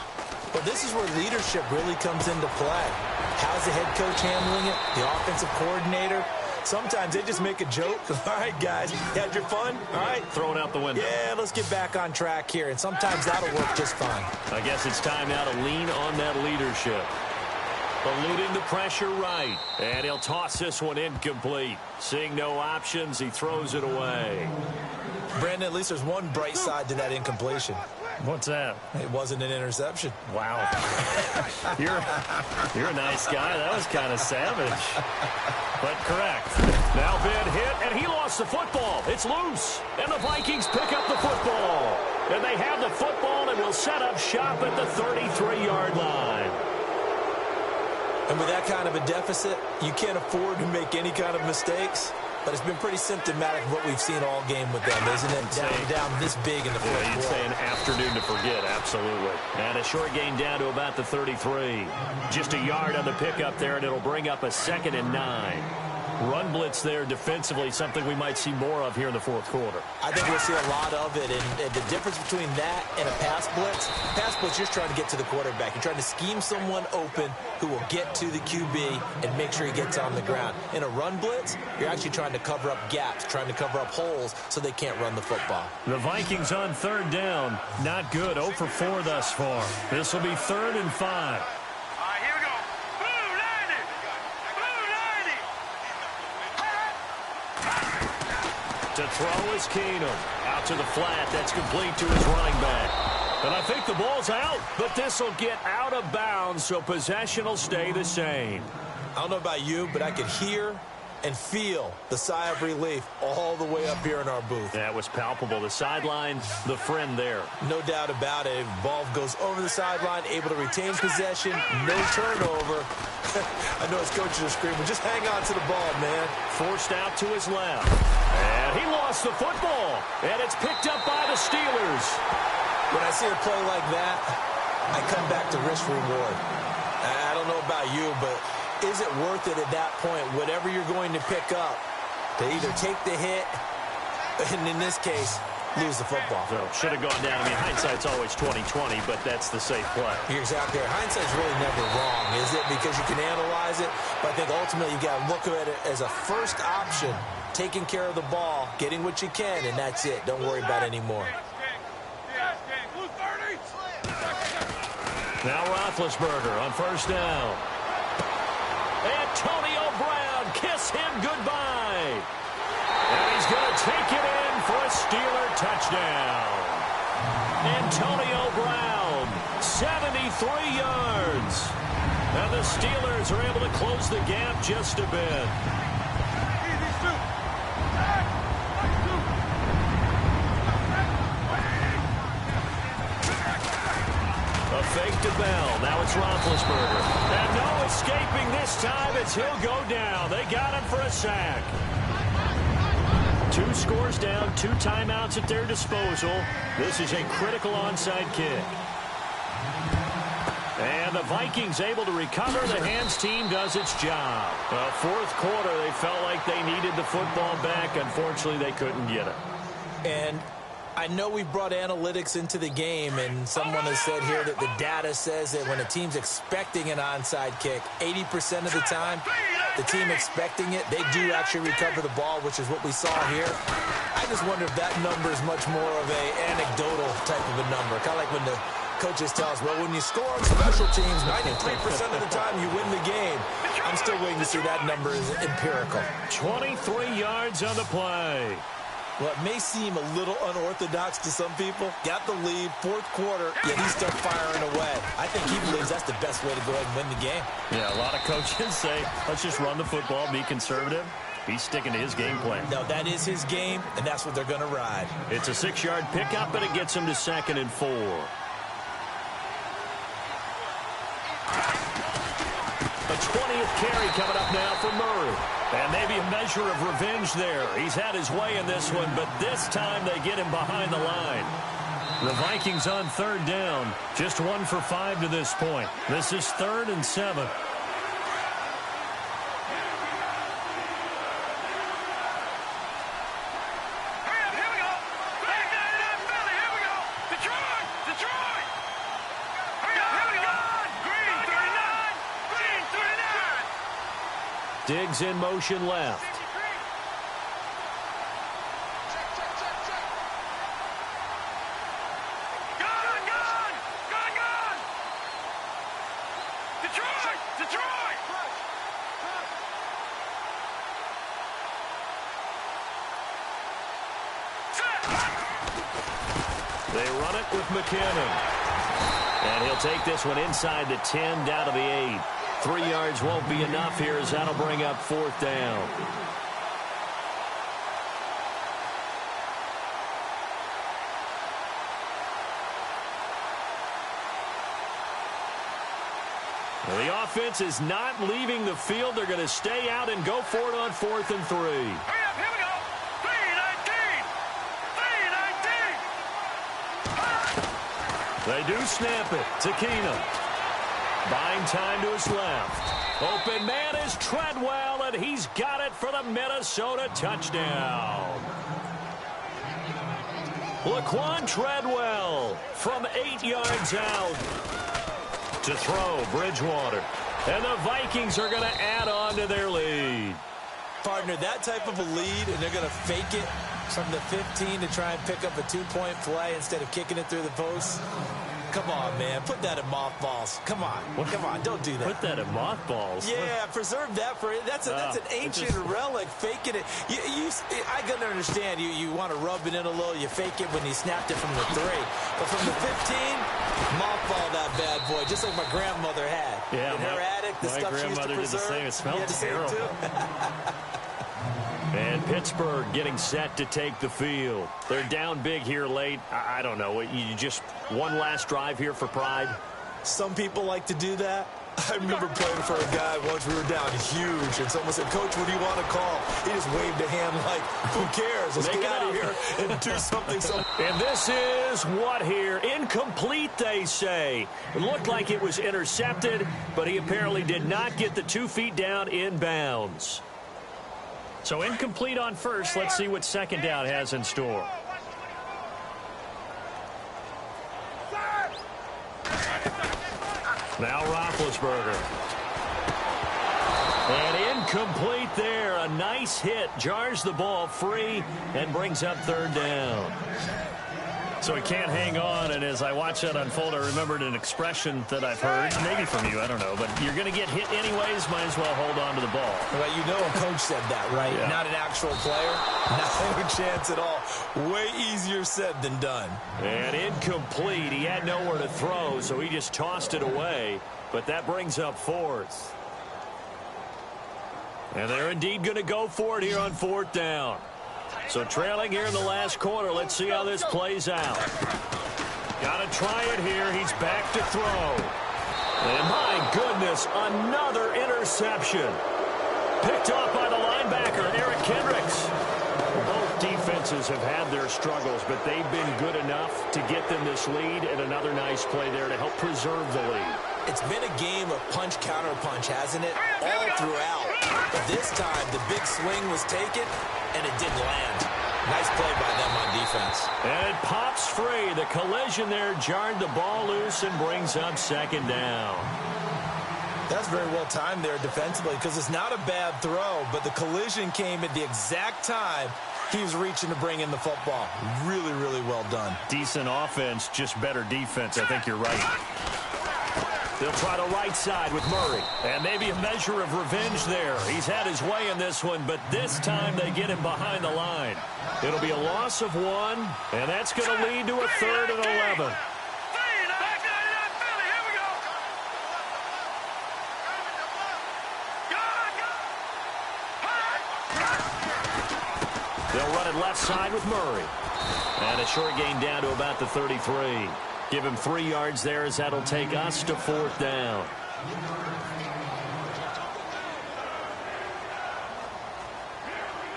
Well, this is where leadership really comes into play. How's the head coach handling it? The offensive coordinator? Sometimes they just make a joke. All right, guys, you had your fun? All right.
Throw it out the window.
Yeah, let's get back on track here. And sometimes that'll work just fine.
I guess it's time now to lean on that leadership. Eluding the pressure right. And he'll toss this one incomplete. Seeing no options, he throws it away.
Brandon, at least there's one bright side to that incompletion.
What's that?
It wasn't an interception.
Wow. You're a nice guy. That was kind of savage. But correct. Now Ben hit, and he lost the football. It's loose. And the Vikings pick up the football. And they have the football and will set up shop at the 33-yard line.
And with that kind of a deficit, you can't afford to make any kind of mistakes. But it's been pretty symptomatic of what we've seen all game with them, isn't it? Down this big in the fourth quarter.
You'd say an afternoon to forget, absolutely. And a short gain down to about the 33. Just a yard on the pickup there, and it'll bring up a 2nd and 9. Run blitz there defensively, something we might see more of here in the fourth quarter.
I think we'll see a lot of it, and the difference between that and a pass blitz, you're just trying to get to the quarterback. You're trying to scheme someone open who will get to the QB and make sure he gets on the ground. In a run blitz, you're actually trying to cover up gaps, trying to cover up holes so they can't run the football.
The Vikings on 3rd down. Not good. 0 for 4 thus far. This will be 3rd and 5. To throw is Keenum. Out to the flat. That's complete to his running back. And I think the ball's out, but this will get out of bounds, so possession will stay the same.
I don't know about you, but I could hear and feel the sigh of relief all the way up here in our booth.
That was palpable. The sideline, the friend there.
No doubt about it. Ball goes over the sideline, able to retain possession, no turnover. I know his coaches are screaming, just hang on to the ball, man.
Forced out to his left. And he lost the football. And it's picked up by the Steelers.
When I see a play like that, I come back to risk reward. I don't know about you, but is it worth it at that point, whatever you're going to pick up, to either take the hit, and in this case, lose the football?
So, should have gone down. I mean, hindsight's always 20/20, but that's the safe play.
You're exactly right. Hindsight's really never wrong, is it? Because you can analyze it, but I think ultimately you got to look at it as a first option, taking care of the ball, getting what you can, and that's it. Don't worry about it anymore.
Now Roethlisberger on 1st down. Antonio Brown, kiss him goodbye. And he's going to take it in for a Steeler touchdown. Antonio Brown, 73 yards. And the Steelers are able to close the gap just a bit. A fake to Bell. Now it's Roethlisberger. And no escaping this time as he'll go down. They got him for a sack. 2 scores down, 2 timeouts at their disposal. This is a critical onside kick. And the Vikings able to recover. The hands team does its job. Fourth quarter, they felt like they needed the football back. Unfortunately, they couldn't get it.
And I know we brought analytics into the game, and someone has said here that the data says that when a team's expecting an onside kick, 80% of the time, the team expecting it, they do actually recover the ball, which is what we saw here. I just wonder if that number is much more of an anecdotal type of a number. Kind of like when the coaches tell us, well, when you score on special teams, 93% of the time you win the game. I'm still waiting to see that number is empirical.
23 yards on the play.
Well, it may seem a little unorthodox to some people. Got the lead, fourth quarter, yet he's still firing away. I think he believes that's the best way to go ahead and win the game.
Yeah, a lot of coaches say, let's just run the football, be conservative. He's sticking to his game plan.
No, that is his game, and that's what they're going to ride.
It's a 6-yard pickup, and it gets him to 2nd and 4. A 20th carry coming up now for Murray. And maybe a measure of revenge there. He's had his way in this one, but this time they get him behind the line. The Vikings on 3rd down. Just 1 for 5 to this point. This is 3rd and 7. Diggs in motion left. They
run it with McKinnon. And he'll take this one inside the 10, down to the 8. 3 yards won't be enough here as that'll bring up 4th down. Well, the offense is not leaving the field. They're going to stay out and go for it on 4th and 3.
Hurry up, here we go. 3-19. 3-19.
They do snap it to Keenum. Buying time to his left. Open man is Treadwell, and he's got it for the Minnesota touchdown. Laquan Treadwell from 8 yards out. To throw, Bridgewater. And the Vikings are going to add on to their lead.
Partner, that type of a lead, and they're going to fake it from the 15 to try and pick up a 2-point play instead of kicking it through the post. Come on, man. Put that in mothballs. Come on. Come on. Don't do that.
Put that in mothballs?
Yeah, preserve that for it. That's an ancient relic, faking it. I can understand you want to rub it in a little. You fake it when you snapped it from the 3. But from the 15, mothball that bad boy, just like my grandmother had.
Yeah,
in her attic, the stuff she used to preserve.
It smelled terrible. And Pittsburgh getting set to take the field. They're down big here late. I don't know. You just one last drive here for pride?
Some people like to do that. I remember playing for a guy once. We were down huge, and someone said, "Coach, what do you want to call?" He just waved a hand like, "Who cares? Let's get out of here and do something."
And this is what here? Incomplete, they say. It looked like it was intercepted, but he apparently did not get the 2 feet down in bounds. So incomplete on first. Let's see what second down has in store. Now Roethlisberger. And incomplete there. A nice hit. Jars the ball free and brings up 3rd down. So he can't hang on, and as I watch that unfold, I remembered an expression that I've heard, maybe from you, I don't know, but you're going to get hit anyways, might as well hold on to the ball.
Well, you know a coach said that, right?
Yeah.
Not an actual player. Not a chance at all. Way easier said than done.
And incomplete. He had nowhere to throw, so he just tossed it away, but that brings up 4th. And they're indeed going to go for it here on 4th down. So trailing here in the last quarter. Let's see how this plays out. Got to try it here. He's back to throw. And my goodness, another interception. Picked off by the linebacker, Eric Kendricks. Both defenses have had their struggles, but they've been good enough to get them this lead, and another nice play there to help preserve the lead.
It's been a game of punch-counter-punch, hasn't it? All throughout. But this time, the big swing was taken, and it didn't land. Nice play by them on defense.
And it pops free. The collision there jarred the ball loose and brings up 2nd down.
That's very well timed there defensively because it's not a bad throw, but the collision came at the exact time he was reaching to bring in the football. Really, really well done.
Decent offense, just better defense. I think you're right. They'll try the right side with Murray. And maybe a measure of revenge there. He's had his way in this one, but this time they get him behind the line. It'll be a loss of 1, and that's going to lead to a 3rd and 11. They'll run it left side with Murray. And a short gain down to about the 33. Give him 3 yards there as that'll take us to 4th down.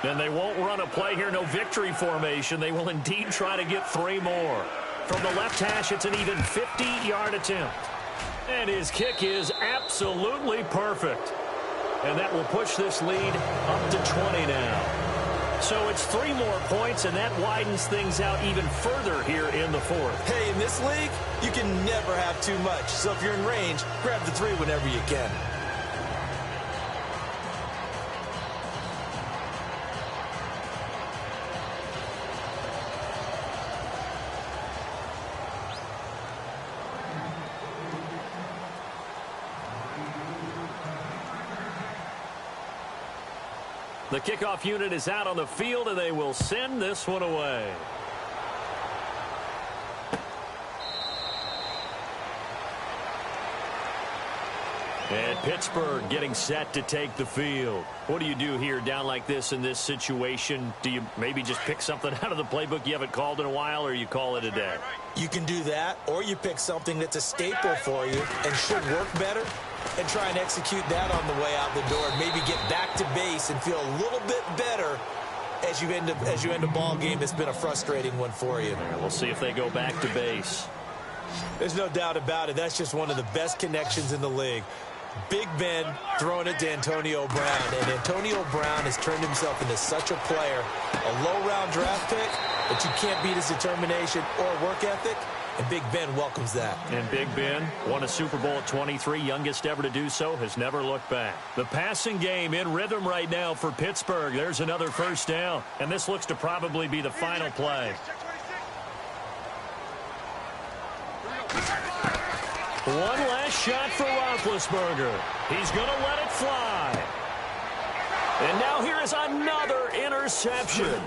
And they won't run a play here, no victory formation. They will indeed try to get 3 more. From the left hash, it's an even 50-yard attempt. And his kick is absolutely perfect. And that will push this lead up to 20 now. So it's 3 more points, and that widens things out even further here in the 4th.
Hey, in this league, you can never have too much. So if you're in range, grab the 3 whenever you can.
The kickoff unit is out on the field, and they will send this one away. And Pittsburgh getting set to take the field. What do you do here down like this in this situation? Do you maybe just pick something out of the playbook you haven't called in a while, or you call it a day?
You can do that, or you pick something that's a staple for you and should work better and try and execute that on the way out the door and maybe get back to base and feel a little bit better as you end a ball game that's been a frustrating one for you.
We'll see if they go back to base.
There's no doubt about it. That's just one of the best connections in the league. Big Ben throwing it to Antonio Brown, and Antonio Brown has turned himself into such a player, a low-round draft pick, but you can't beat his determination or work ethic, and Big Ben welcomes that.
And Big Ben won a Super Bowl at 23, youngest ever to do so, has never looked back. The passing game in rhythm right now for Pittsburgh. There's another first down, and this looks to probably be the final play. One last shot for Roethlisberger. He's going to let it fly. And now here is another interception.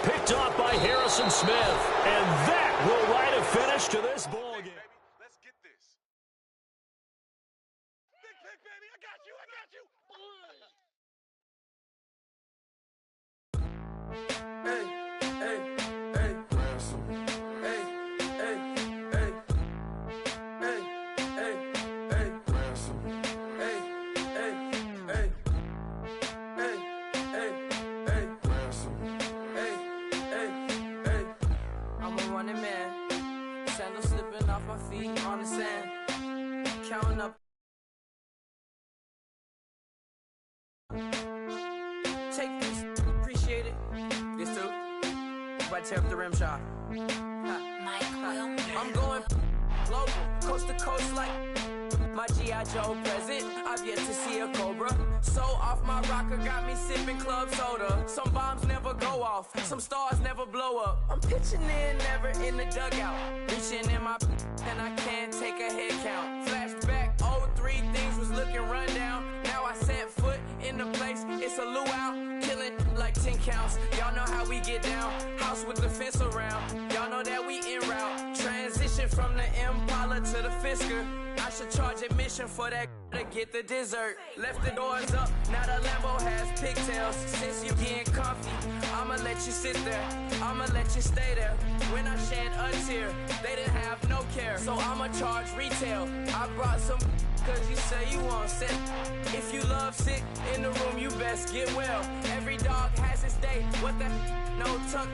Picked off by Harrison Smith. And that will write a finish to this ball game.
Let's get this. Big pick, baby. I got you.
On the sand, counting up. Take this, appreciate it. This too. About to tear up the rim shot. I'm going global, coast to coast like my G.I. Joe present. I've yet to see a Cobra. So off my rocker, got me sipping club soda. Some bombs never go off, some stars never blow up. I'm pitching in, never in the dugout. Reaching in my and I can't take a head count. Flashback, 03, things was looking run down. Now I set foot in the place, it's a luau. Killing like 10 counts, y'all know how we get down. House with the fence around, y'all know that we en route. Transition from the Impala to the Fisker. I should charge admission for that to get the dessert. Left the doors up, now the Lambo has pigtails. Since you getting comfy, I'ma let you sit there, I'ma let you stay there. When I shed a tear, they didn't have no care, so I'ma charge retail. I brought some cause you say you want set. If you love sick in the room, you best get well. Every dog has its day, what the no tuck.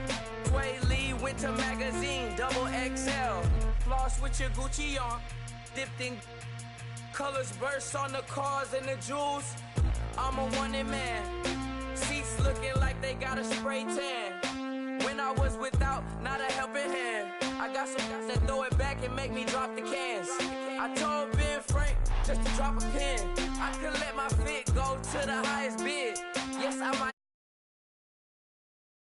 Sway Lee, Winter Magazine, double XL. Floss with your Gucci on, dipped in colors burst on the cars and the jewels. I'm a wanted man. Seats looking like they got a spray tan. When I was without, not a helping hand. I got some guys that throw it back and make me drop the cans. I told Ben Frank just to drop a pin. I could let my fit go to the highest bid. Yes, I might.